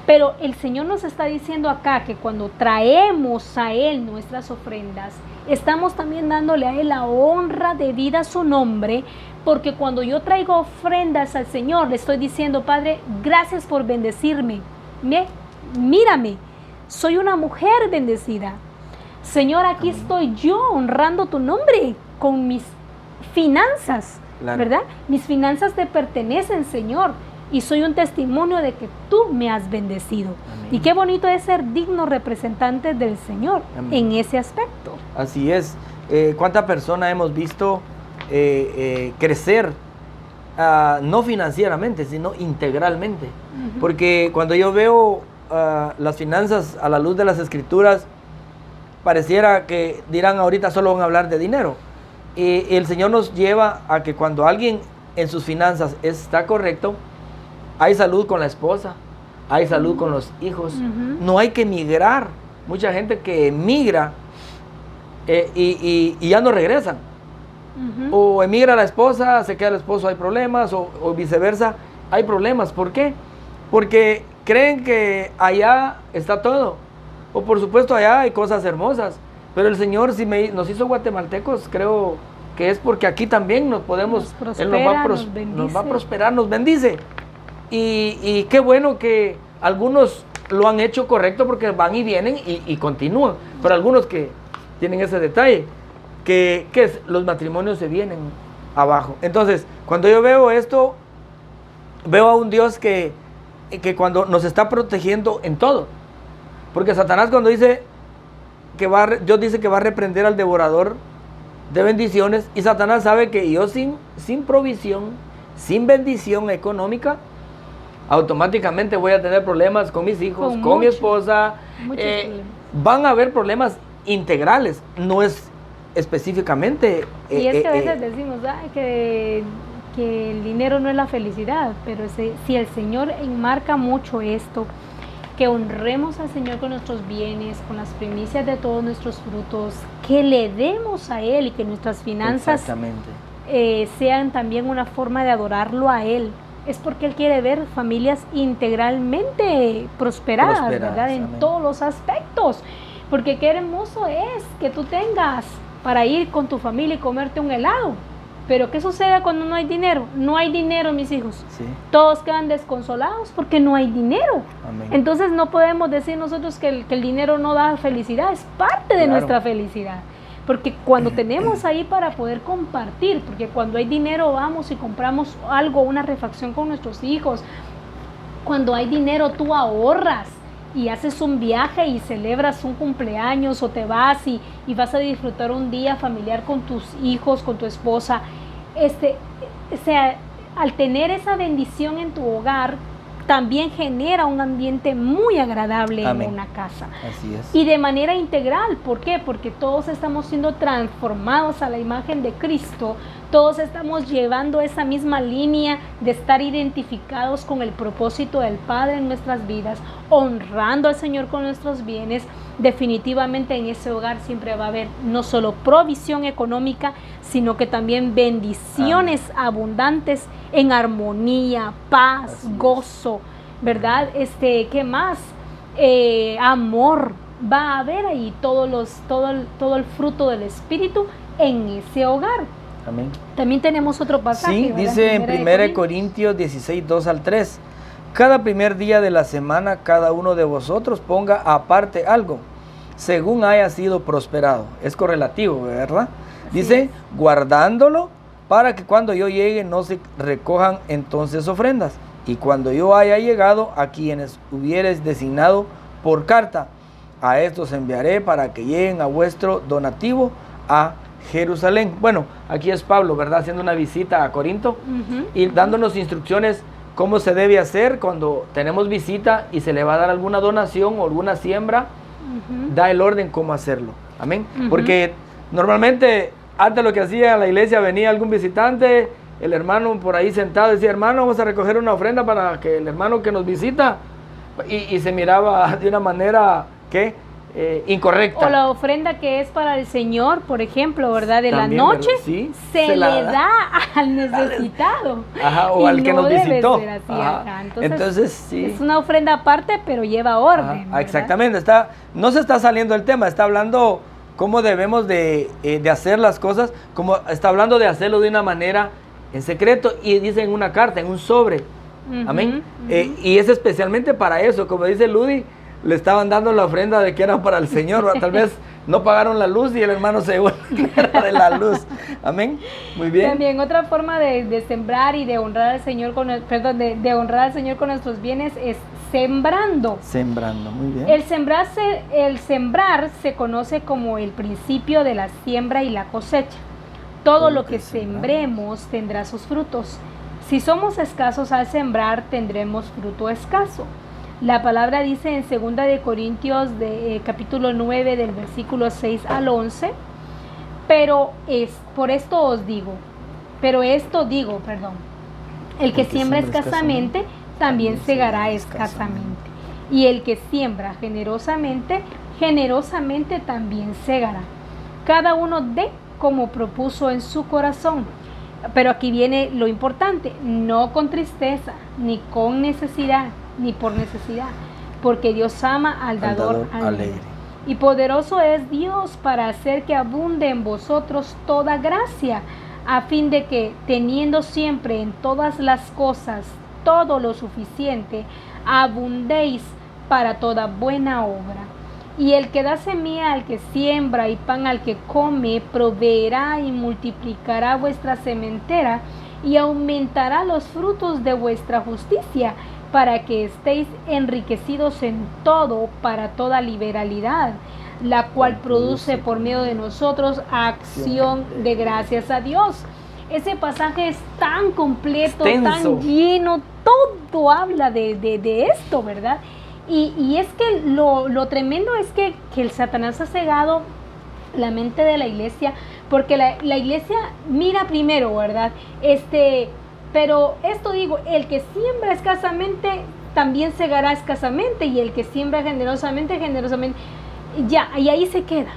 Speaker 1: Pero el Señor nos está diciendo acá que cuando traemos a Él nuestras ofrendas, estamos también dándole a Él la honra debida a su nombre, porque cuando yo traigo ofrendas al Señor, le estoy diciendo: Padre, gracias por bendecirme. Mírame, soy una mujer bendecida. Señor, aquí estoy yo honrando tu nombre con mis finanzas,
Speaker 2: Claro.
Speaker 1: ¿verdad? Mis finanzas te pertenecen, Señor, y soy un testimonio de que tú me has bendecido.
Speaker 2: Amén.
Speaker 1: Y qué bonito es ser digno representante del Señor
Speaker 2: Amén.
Speaker 1: en ese aspecto.
Speaker 2: Así es. ¿Cuántas personas hemos visto crecer, no financieramente, sino integralmente? Porque cuando yo veo las finanzas a la luz de las Escrituras, pareciera que dirán ahorita solo van a hablar de dinero. El Señor nos lleva a que cuando alguien en sus finanzas está correcto, hay salud con la esposa, hay salud con los hijos. No hay que emigrar. Mucha gente que emigra y ya no regresan. O emigra la esposa, se queda el esposo, hay problemas, o viceversa, hay problemas. ¿Por qué? Porque creen que allá está todo. O por supuesto allá hay cosas hermosas. Pero el Señor, si nos hizo guatemaltecos, creo que es porque aquí también nos podemos, Él nos va a prosperar, nos bendice. Y qué bueno que algunos lo han hecho correcto porque van y vienen y continúan. Pero algunos que tienen ese detalle, que los matrimonios se vienen abajo. Entonces, cuando yo veo esto, veo a un Dios que cuando nos está protegiendo en todo. Porque Satanás cuando dice Dios dice que va a reprender al devorador de bendiciones, y Satanás sabe que yo sin provisión, sin bendición económica, automáticamente voy a tener problemas con mis hijos, con mi esposa. Van a haber problemas integrales, no es específicamente.
Speaker 1: Y es que a veces decimos que el dinero no es la felicidad, pero si el Señor enmarca mucho esto, que honremos al Señor con nuestros bienes, con las primicias de todos nuestros frutos, que le demos a Él y que nuestras finanzas sean también una forma de adorarlo a Él. Es porque Él quiere ver familias integralmente prosperadas, ¿verdad? En todos los aspectos. Porque qué hermoso es que tú tengas para ir con tu familia y comerte un helado. Pero ¿qué sucede cuando no hay dinero? No hay dinero, mis hijos.
Speaker 2: Sí.
Speaker 1: Todos quedan desconsolados porque no hay dinero.
Speaker 2: Amén.
Speaker 1: Entonces no podemos decir nosotros que el dinero no da felicidad, es parte de nuestra felicidad. Porque cuando tenemos ahí para poder compartir, porque cuando hay dinero vamos y compramos algo, una refacción con nuestros hijos. Cuando hay dinero tú ahorras y haces un viaje y celebras un cumpleaños, o te vas y vas a disfrutar un día familiar con tus hijos, con tu esposa. Al tener esa bendición en tu hogar, también genera un ambiente muy agradable. Amén. En una casa.
Speaker 2: Así es.
Speaker 1: Y de manera integral. ¿Por qué? Porque todos estamos siendo transformados a la imagen de Cristo. Todos estamos llevando esa misma línea de estar identificados con el propósito del Padre en nuestras vidas, honrando al Señor con nuestros bienes. Definitivamente en ese hogar siempre va a haber no solo provisión económica, sino que también bendiciones abundantes en armonía, paz, gozo, ¿verdad? ¿Qué más? Amor. Va a haber ahí todo el fruto del Espíritu en ese hogar.
Speaker 2: Amén.
Speaker 1: También tenemos otro pasaje.
Speaker 2: Sí, dice en 1 Corintios 16, 2 al 3. Cada primer día de la semana, cada uno de vosotros ponga aparte algo, según haya sido prosperado. Es correlativo, ¿verdad? Dice, guardándolo para que cuando yo llegue no se recojan entonces ofrendas. Y cuando yo haya llegado a quienes hubieres designado por carta, a estos enviaré para que lleguen a vuestro donativo a Jerusalén. Bueno, aquí es Pablo, ¿verdad? Haciendo una visita a Corinto y dándonos instrucciones cómo se debe hacer cuando tenemos visita y se le va a dar alguna donación o alguna siembra. Da el orden cómo hacerlo. Amén. Porque normalmente antes lo que hacía en la iglesia, venía algún visitante, el hermano por ahí sentado decía, hermano, vamos a recoger una ofrenda para que el hermano que nos visita, y se miraba de una manera que incorrecta.
Speaker 1: O la ofrenda que es para el Señor, por ejemplo, ¿verdad? De también, la noche, ¿sí? se le da al necesitado.
Speaker 2: Ajá, o al que nos visitó.
Speaker 1: Entonces sí. Es una ofrenda aparte, pero lleva orden.
Speaker 2: Exactamente, no se está saliendo del tema, está hablando cómo debemos de hacer las cosas, como está hablando de hacerlo de una manera en secreto, y dice en una carta, en un sobre. Amén. Y es especialmente para eso, como dice Ludi, le estaban dando la ofrenda de que era para el Señor, tal vez no pagaron la luz y el hermano se llevó el dinero de la luz. Amén. Muy bien.
Speaker 1: También otra forma de sembrar y de honrar al Señor de honrar al Señor con nuestros bienes es sembrando.
Speaker 2: Sembrando, muy bien.
Speaker 1: El sembrar se conoce como el principio de la siembra y la cosecha. Todo lo que sembremos tendrá sus frutos. Si somos escasos al sembrar, tendremos fruto escaso. La palabra dice en 2 de Corintios capítulo 9 del versículo 6 al 11, el que siembra escasamente también segará escasamente, y el que siembra generosamente también segará. Cada uno dé como propuso en su corazón. Pero aquí viene lo importante: no con tristeza, ni con necesidad, ni por necesidad, porque Dios ama al dador alegre. Y poderoso es Dios para hacer que abunde en vosotros toda gracia, a fin de que, teniendo siempre en todas las cosas todo lo suficiente, abundéis para toda buena obra. Y el que da semilla al que siembra y pan al que come, proveerá y multiplicará vuestra sementera y aumentará los frutos de vuestra justicia, para que estéis enriquecidos en todo para toda liberalidad, la cual produce por medio de nosotros acción de gracias a Dios. Ese pasaje es tan completo, extenso, tan lleno, todo habla de esto, ¿verdad? Y es que lo tremendo es que el Satanás ha cegado la mente de la iglesia, porque la iglesia mira primero, ¿verdad? Pero esto digo, el que siembra escasamente también segará escasamente, y el que siembra generosamente, ya, y ahí se queda.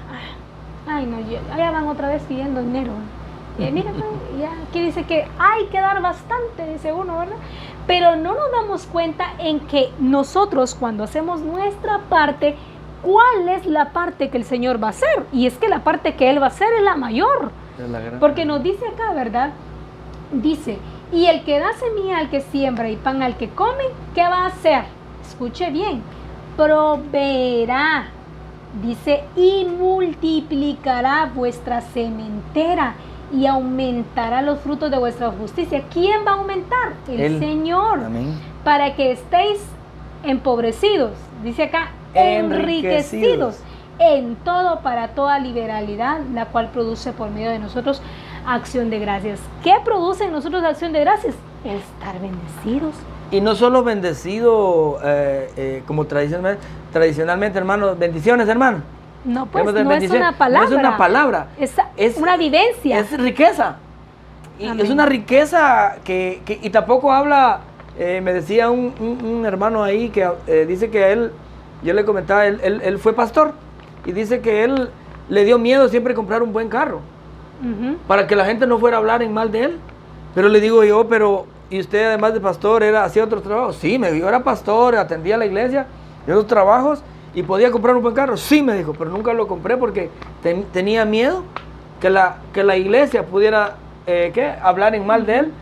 Speaker 1: Ay, no, allá van otra vez pidiendo dinero. Mira, ya aquí dice que hay que dar bastante, dice uno, ¿verdad? Pero no nos damos cuenta en que nosotros, cuando hacemos nuestra parte, ¿cuál es la parte que el Señor va a hacer? Y es que la parte que Él va a hacer es la mayor. Porque nos dice acá, ¿verdad? Dice, y el que da semilla al que siembra y pan al que come, ¿qué va a hacer? Escuche bien, proveerá, dice, y multiplicará vuestra sementera y aumentará los frutos de vuestra justicia. ¿Quién va a aumentar? El Señor. Amén. Para que estéis empobrecidos, dice acá, enriquecidos en todo para toda liberalidad, la cual produce por medio de nosotros acción de gracias. ¿Qué produce en nosotros acción de gracias? Estar bendecidos.
Speaker 2: Y no solo bendecido como tradicionalmente, hermanos, bendiciones, hermano.
Speaker 1: No, pues no es una palabra.
Speaker 2: No es una palabra.
Speaker 1: Es una vivencia.
Speaker 2: Es riqueza. Y es una riqueza y tampoco habla, me decía un hermano ahí que dice que él, yo le comentaba, él fue pastor, y dice que él le dio miedo siempre comprar un buen carro, para que la gente no fuera a hablar en mal de él. Pero le digo yo, ¿y usted además de pastor hacía otros trabajos? Sí, yo era pastor, atendía a la iglesia, y otros trabajos, y podía comprar un buen carro. Sí, me dijo, pero nunca lo compré porque tenía miedo que la iglesia pudiera hablar en mal de él.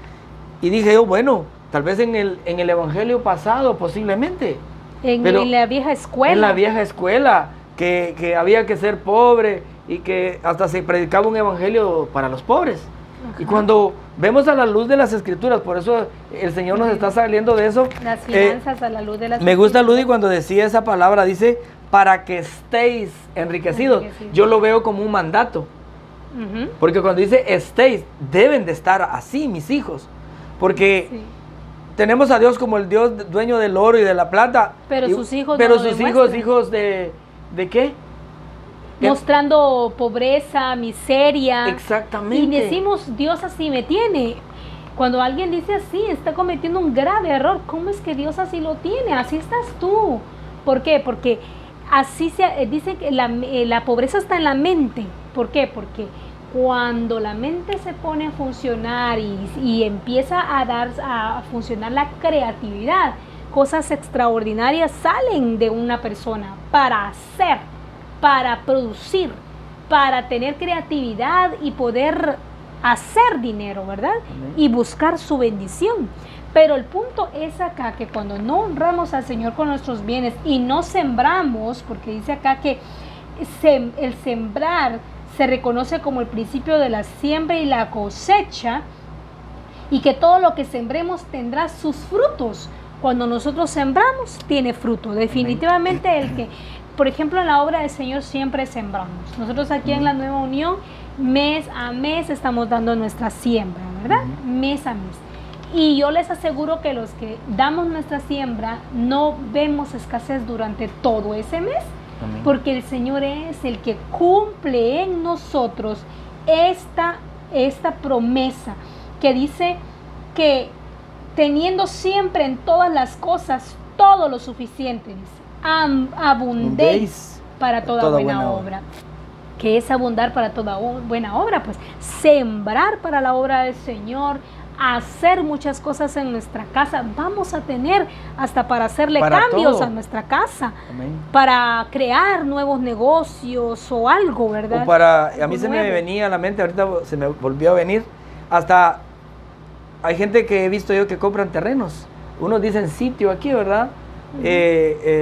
Speaker 2: Y dije yo, bueno, tal vez en el evangelio pasado, posiblemente.
Speaker 1: En la vieja escuela.
Speaker 2: En la vieja escuela, que había que ser pobre y que hasta se predicaba un evangelio para los pobres. Ajá. Y cuando vemos a la luz de las escrituras, por eso el Señor nos está saliendo de eso.
Speaker 1: Las finanzas a la luz de las escrituras.
Speaker 2: Me gusta, Ludy, cuando decía esa palabra, dice, para que estéis enriquecidos. Yo lo veo como un mandato. Porque cuando dice estéis, deben de estar así, mis hijos. Porque tenemos a Dios como el Dios dueño del oro y de la plata.
Speaker 1: Pero sus hijos
Speaker 2: hijos ¿de qué?
Speaker 1: Mostrando pobreza, miseria.
Speaker 2: Exactamente.
Speaker 1: Y decimos, Dios así me tiene. Cuando alguien dice así, está cometiendo un grave error. ¿Cómo es que Dios así lo tiene? Así estás tú. ¿Por qué? Porque así dice que la pobreza está en la mente. ¿Por qué? Porque cuando la mente se pone a funcionar y empieza a funcionar la creatividad, cosas extraordinarias salen de una persona para hacer, para producir, para tener creatividad y poder hacer dinero, ¿verdad? Amén. Y buscar su bendición. Pero el punto es acá que cuando no honramos al Señor con nuestros bienes y no sembramos, porque dice acá que el sembrar se reconoce como el principio de la siembra y la cosecha, y que todo lo que sembremos tendrá sus frutos. Cuando nosotros sembramos, tiene fruto. Definitivamente el que, por ejemplo, en la obra del Señor siempre sembramos. Nosotros aquí en la Nueva Unión, mes a mes estamos dando nuestra siembra, ¿verdad? Mes a mes. Y yo les aseguro que los que damos nuestra siembra no vemos escasez durante todo ese mes.
Speaker 2: Amén.
Speaker 1: Porque el Señor es el que cumple en nosotros esta promesa que dice que teniendo siempre en todas las cosas todo lo suficiente, dice, abundéis para toda buena obra. ¿Qué es abundar para toda buena obra? Pues sembrar para la obra del Señor, hacer muchas cosas en nuestra casa. Vamos a tener hasta para hacerle cambios a nuestra casa.
Speaker 2: Amén.
Speaker 1: Para crear nuevos negocios o algo, ¿verdad?
Speaker 2: O para, a mí se me venía a la mente, ahorita se me volvió a venir, hasta hay gente que he visto yo que compran terrenos. Unos dicen sitio aquí, ¿verdad?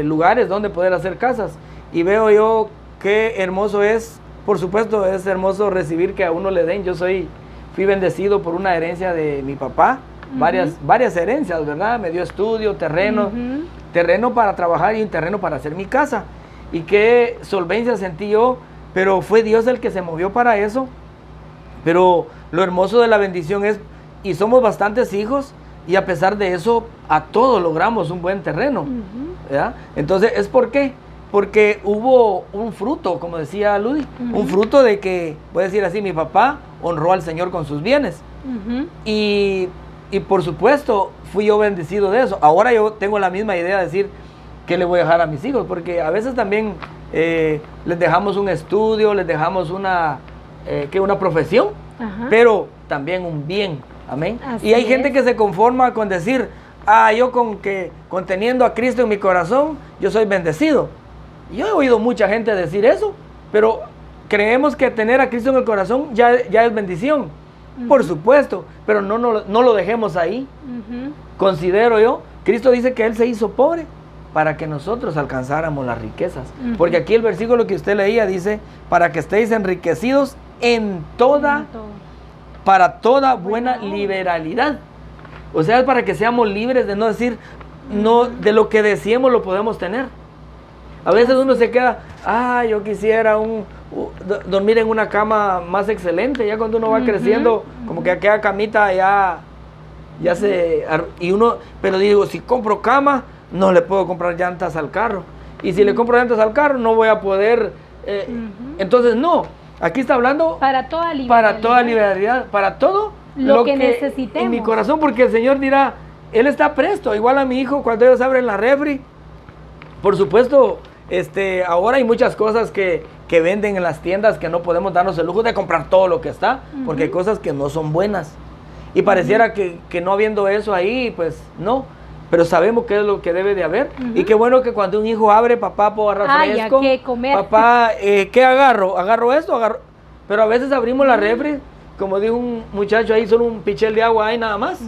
Speaker 2: Lugares donde poder hacer casas. Y veo yo qué hermoso es, por supuesto es hermoso recibir que a uno le den. Fui bendecido por una herencia de mi papá, varias herencias, ¿verdad? Me dio estudio, terreno para trabajar y un terreno para hacer mi casa. Y qué solvencia sentí yo, pero fue Dios el que se movió para eso. Pero lo hermoso de la bendición es, y somos bastantes hijos, y a pesar de eso, a todos logramos un buen terreno, ¿verdad? Entonces, ¿es por qué? Porque hubo un fruto, como decía Ludi, un fruto de que, voy a decir así, mi papá honró al Señor con sus bienes. Y por supuesto, fui yo bendecido de eso. Ahora yo tengo la misma idea de decir, ¿qué le voy a dejar a mis hijos? Porque a veces también les dejamos un estudio, les dejamos una profesión, pero también un bien. Amén. Así y hay gente que se conforma con decir, yo con teniendo a Cristo en mi corazón, yo soy bendecido. Yo he oído mucha gente decir eso, pero creemos que tener a Cristo en el corazón ya es bendición. Por supuesto, pero no lo dejemos ahí. Considero yo, Cristo dice que Él se hizo pobre para que nosotros alcanzáramos las riquezas. Porque aquí el versículo que usted leía dice, para que estéis enriquecidos para toda buena liberalidad. O sea, es para que seamos libres de no decir, no, de lo que deseemos lo podemos tener. A veces uno se queda, yo quisiera dormir en una cama más excelente. Ya cuando uno va creciendo, como que aquella camita ya pero digo, si compro cama, no le puedo comprar llantas al carro. Y si le compro llantas al carro, no voy a poder. Entonces, no. Aquí está hablando para toda liberalidad, para todo lo que necesitemos en mi corazón, porque el Señor dirá, Él está presto. Igual a mi hijo, cuando ellos abren la refri, por supuesto, ahora hay muchas cosas que venden en las tiendas que no podemos darnos el lujo de comprar todo lo que está, porque hay cosas que no son buenas. Y pareciera que no habiendo eso ahí, pues no. Pero sabemos qué es lo que debe de haber. Y qué bueno que cuando un hijo abre, papá, puedo agarrar fresco.
Speaker 1: ¿Qué comer?
Speaker 2: Papá, ¿qué agarro? ¿Agarro esto? Pero a veces abrimos la refri, como dijo un muchacho ahí, solo un pichel de agua ahí nada más.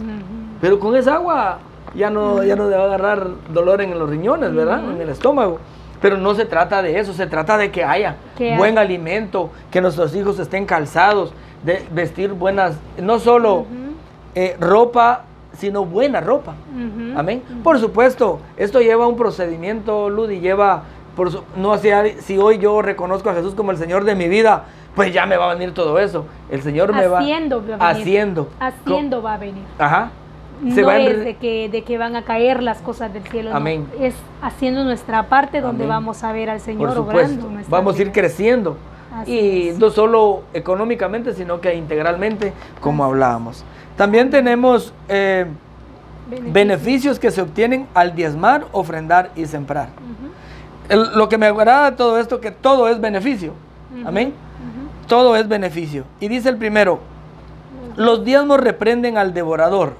Speaker 2: Pero con esa agua ya no debe agarrar dolor en los riñones, ¿verdad? En el estómago. Pero no se trata de eso, se trata de que haya buen alimento, que nuestros hijos estén calzados, de vestir buenas, no solo ropa, sino buena ropa. Amén. Por supuesto, esto lleva un procedimiento, Ludi, si hoy yo reconozco a Jesús como el Señor de mi vida, pues ya me va a venir todo eso. El Señor me va haciendo va a venir. Ajá.
Speaker 1: No es de que van a caer las cosas del cielo.
Speaker 2: Amén.
Speaker 1: No, es haciendo nuestra parte donde vamos a ver al Señor obrando.
Speaker 2: Vamos a ir creciendo. Y no solo económicamente, sino que integralmente, como hablábamos. También tenemos beneficios que se obtienen al diezmar, ofrendar y sembrar. Lo que me agrada de todo esto, que todo es beneficio. Amén. Todo es beneficio. Y dice el primero, los diezmos reprenden al devorador.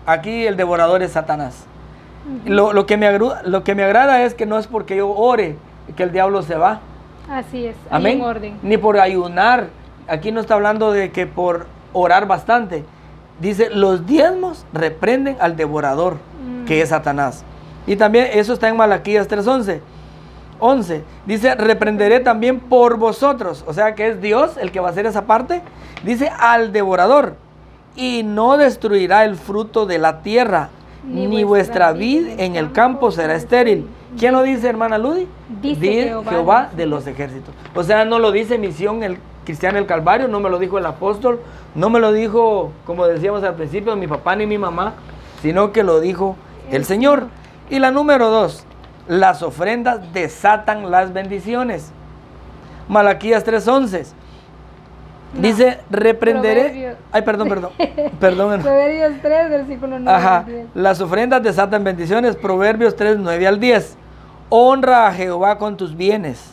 Speaker 2: Aquí el devorador es Satanás. Lo que me agrada es que no es porque yo ore que el diablo se va.
Speaker 1: Así es.
Speaker 2: Amén.
Speaker 1: En orden.
Speaker 2: Ni por ayunar. Aquí no está hablando de que por orar bastante. dice, los diezmos reprenden al devorador, que es Satanás. Y también eso está en Malaquías 3:11. 11, dice, reprenderé también por vosotros, o sea que es Dios el que va a hacer esa parte, dice, al devorador, y no destruirá el fruto de la tierra, ni vuestra vid en el campo será estéril. ¿Quién lo dice, hermana Ludi? Dice Jehová de los ejércitos. O sea, no lo dice Misión el Cristiana del Calvario, no me lo dijo el apóstol, no me lo dijo, como decíamos al principio, mi papá ni mi mamá, sino que lo dijo el Señor. Y la número 2, las ofrendas desatan las bendiciones. Malaquías 3:11. Dice, reprenderé. Perdón.
Speaker 1: Proverbios 3, versículo 9.
Speaker 2: Ajá. Las ofrendas desatan bendiciones. Proverbios 3, 9 al 10. Honra a Jehová con tus bienes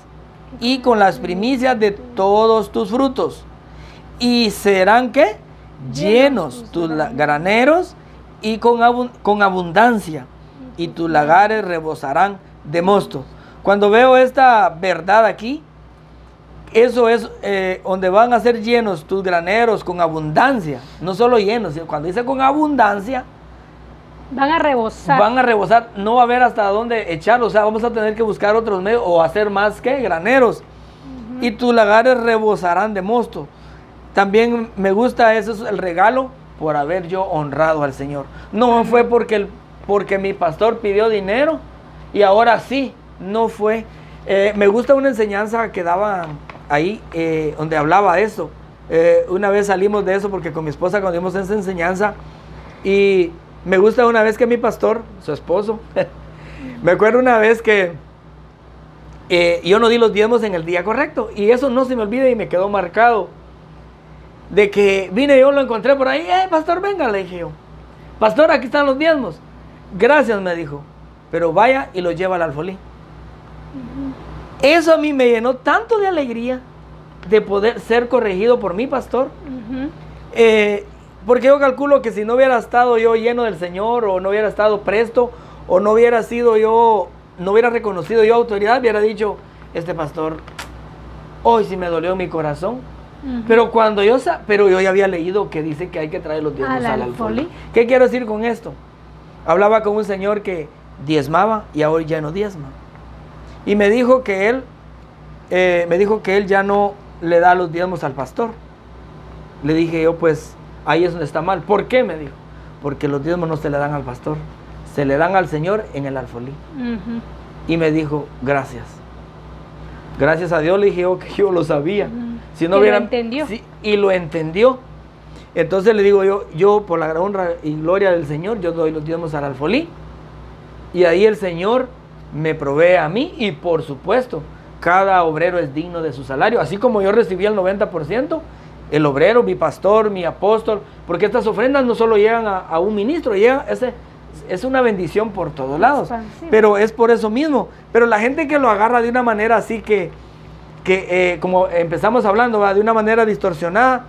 Speaker 2: y con las primicias de todos tus frutos. Y serán, ¿qué? Llenos tus graneros y con abundancia. Y tus lagares rebosarán de mosto. Cuando veo esta verdad aquí, eso es donde van a ser llenos tus graneros con abundancia. No solo llenos, sino cuando dice con abundancia,
Speaker 1: van a rebosar.
Speaker 2: Van a rebosar, no va a haber hasta dónde echarlo. O sea, vamos a tener que buscar otros medios o hacer más que graneros. Y tus lagares rebosarán de mosto. También me gusta, eso es el regalo por haber yo honrado al Señor. No fue porque mi pastor pidió dinero y ahora sí, no fue. Me gusta una enseñanza que daba ahí, donde hablaba eso. Una vez salimos de eso porque con mi esposa cuando dimos esa enseñanza, y me gusta una vez que mi pastor, su esposo, me acuerdo una vez que yo no di los diezmos en el día correcto, y eso no se me olvida y me quedó marcado. De que vine, yo lo encontré por ahí, pastor, venga, le dije yo, pastor, aquí están los diezmos. Gracias, me dijo, pero vaya y lo lleva al alfolí. Eso a mí me llenó tanto de alegría de poder ser corregido por mi pastor. Porque yo calculo que si no hubiera estado yo lleno del Señor, o no hubiera estado presto, o no hubiera reconocido yo autoridad, hubiera dicho, este pastor, hoy sí me dolió mi corazón. Pero yo ya había leído que dice que hay que traer los diezmos al alfolí. ¿Qué quiero decir con esto? Hablaba con un señor que diezmaba y ahora ya no diezma. Y me dijo que él ya no le da los diezmos al pastor. Le dije yo, pues ahí es donde está mal. ¿Por qué? Me dijo. Porque los diezmos no se le dan al pastor, se le dan al Señor en el alfolí. Y me dijo, gracias. Gracias a Dios, le dije yo que yo lo sabía. Si no hubiera,
Speaker 1: lo entendió.
Speaker 2: Sí, y lo entendió. Entonces le digo yo por la honra y gloria del Señor, yo doy los diezmos al alfolí. Y ahí el Señor me provee a mí, y por supuesto, cada obrero es digno de su salario. Así como yo recibí el 90%, el obrero, mi pastor, mi apóstol, porque estas ofrendas no solo llegan a un ministro, es una bendición por todos lados. Pero es por eso mismo. Pero la gente que lo agarra de una manera así que como empezamos hablando, ¿va? De una manera distorsionada,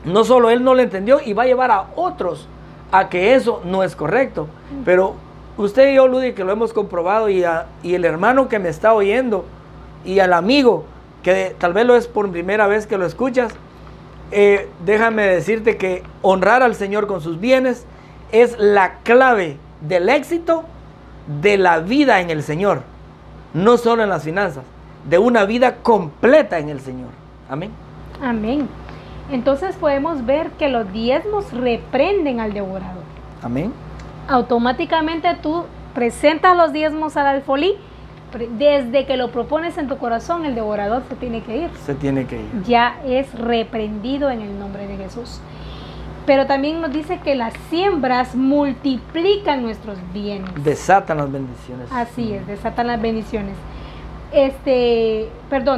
Speaker 2: no solo él no lo entendió y va a llevar a otros a que eso no es correcto. Pero usted y yo, Ludi, que lo hemos comprobado, y el hermano que me está oyendo, y al amigo que tal vez lo es por primera vez que lo escuchas, déjame decirte que honrar al Señor con sus bienes es la clave del éxito de la vida en el Señor, no solo en las finanzas, de una vida completa en el Señor. Amén.
Speaker 1: Amén. Entonces podemos ver que los diezmos reprenden al devorador.
Speaker 2: Amén.
Speaker 1: Automáticamente tú presentas los diezmos al alfolí. Desde que lo propones en tu corazón, el devorador se tiene que ir.
Speaker 2: Se tiene que ir.
Speaker 1: Ya es reprendido en el nombre de Jesús. Pero también nos dice que las siembras multiplican nuestros bienes.
Speaker 2: Desatan las bendiciones.
Speaker 1: Así es, desatan las bendiciones.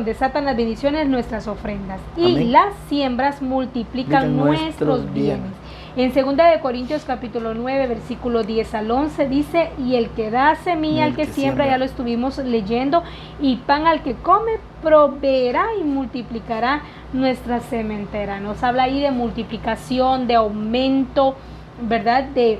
Speaker 1: Desatan las bendiciones nuestras ofrendas.
Speaker 2: Amén.
Speaker 1: Y las siembras multiplican nuestros bienes. En 2 Corintios capítulo 9, versículo 10 al 11 dice, y el que da semilla al que siembra, ya lo estuvimos leyendo, y pan al que come, proveerá y multiplicará nuestra sementera. Nos habla ahí de multiplicación, de aumento, ¿verdad? De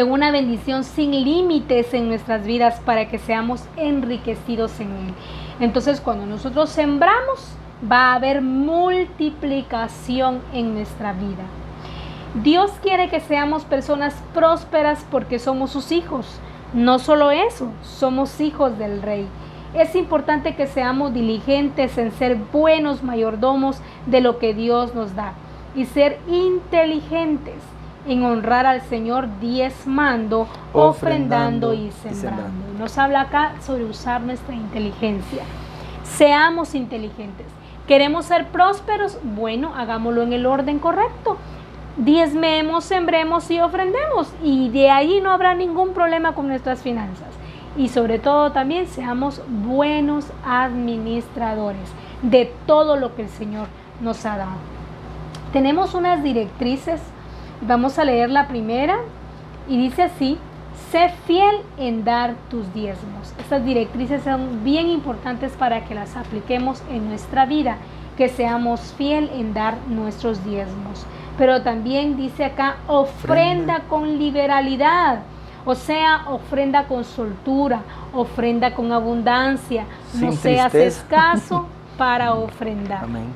Speaker 1: una bendición sin límites en nuestras vidas para que seamos enriquecidos en Él. Entonces, cuando nosotros sembramos, va a haber multiplicación en nuestra vida. Dios quiere que seamos personas prósperas porque somos sus hijos. No solo eso, somos hijos del Rey. Es importante que seamos diligentes en ser buenos mayordomos de lo que Dios nos da y ser inteligentes en honrar al Señor diezmando, ofrendando y sembrando. Nos habla acá sobre usar nuestra inteligencia. Seamos inteligentes. ¿Queremos ser prósperos? Bueno, hagámoslo en el orden correcto. Diezmemos, sembremos y ofrendemos, y de ahí no habrá ningún problema con nuestras finanzas. Y sobre todo también seamos buenos administradores de todo lo que el Señor nos ha dado. Tenemos unas directrices, vamos a leer la primera y dice así: sé fiel en dar tus diezmos. Estas directrices son bien importantes para que las apliquemos en nuestra vida, que seamos fiel en dar nuestros diezmos. Pero también dice acá, ofrenda con liberalidad, o sea, ofrenda con soltura, ofrenda con abundancia, no seas escaso para ofrendar.
Speaker 2: Amén.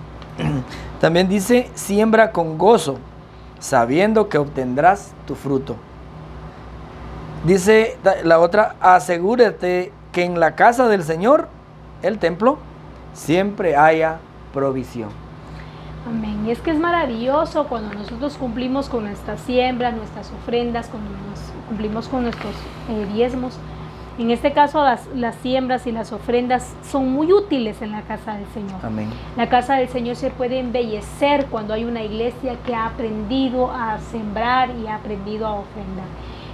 Speaker 2: También dice, siembra con gozo, sabiendo que obtendrás tu fruto. Dice la otra, asegúrate que en la casa del Señor, el templo, siempre haya provisión.
Speaker 1: Amén. Y es que es maravilloso cuando nosotros cumplimos con nuestras siembras, nuestras ofrendas, cuando cumplimos con nuestros diezmos. En este caso, las siembras y las ofrendas son muy útiles en la casa del Señor.
Speaker 2: Amén.
Speaker 1: La casa del Señor se puede embellecer cuando hay una iglesia que ha aprendido a sembrar y ha aprendido a ofrendar.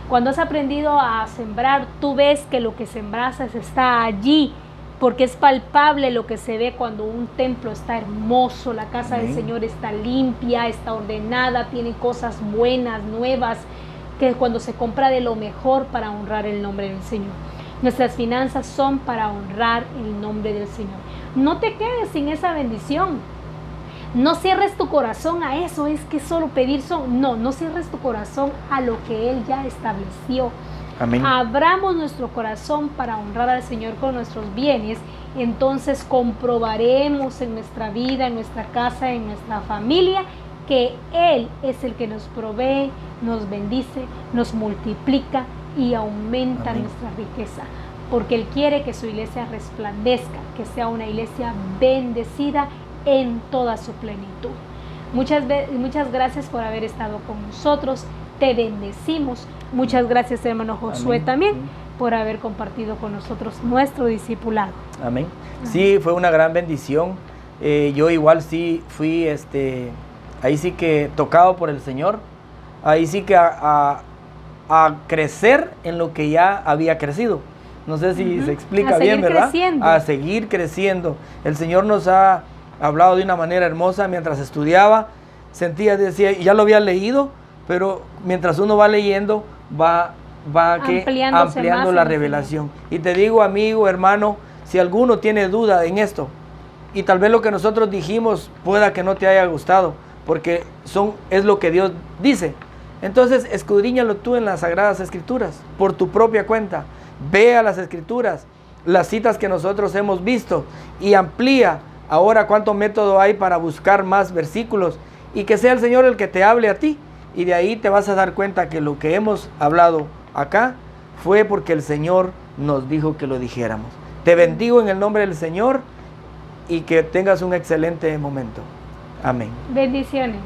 Speaker 1: Cuando has aprendido a sembrar, tú ves que lo que sembraste está allí, porque es palpable lo que se ve cuando un templo está hermoso, la casa del Señor está limpia, está ordenada, tiene cosas buenas, nuevas, que cuando se compra de lo mejor para honrar el nombre del Señor. Nuestras finanzas son para honrar el nombre del Señor. No te quedes sin esa bendición. No cierres tu corazón a eso, es que solo pedir son. No cierres tu corazón a lo que Él ya estableció.
Speaker 2: Amén.
Speaker 1: Abramos nuestro corazón para honrar al Señor con nuestros bienes, entonces comprobaremos en nuestra vida, en nuestra casa, en nuestra familia, que Él es el que nos provee, nos bendice, nos multiplica y aumenta nuestra riqueza, porque Él quiere que su iglesia resplandezca, que sea una iglesia bendecida en toda su plenitud. Muchas gracias por haber estado con nosotros. Te bendecimos. Muchas gracias, hermano Josué, también por haber compartido con nosotros nuestro discipulado.
Speaker 2: Amén. Sí, fue una gran bendición. Yo igual sí fui, ahí sí que tocado por el Señor. Ahí sí que a crecer en lo que ya había crecido. No sé si se explica bien, ¿verdad? Creciendo. A seguir creciendo. El Señor nos ha hablado de una manera hermosa mientras estudiaba. Decía, ya lo había leído, pero mientras uno va leyendo, va ampliando la revelación. Y te digo, amigo, hermano, si alguno tiene duda en esto, y tal vez lo que nosotros dijimos pueda que no te haya gustado, porque es lo que Dios dice. Entonces, escudriñalo tú en las Sagradas Escrituras, por tu propia cuenta. Vea las Escrituras, las citas que nosotros hemos visto, y amplía ahora cuánto método hay para buscar más versículos, y que sea el Señor el que te hable a ti. Y de ahí te vas a dar cuenta que lo que hemos hablado acá fue porque el Señor nos dijo que lo dijéramos. Te bendigo en el nombre del Señor y que tengas un excelente momento. Amén.
Speaker 1: Bendiciones.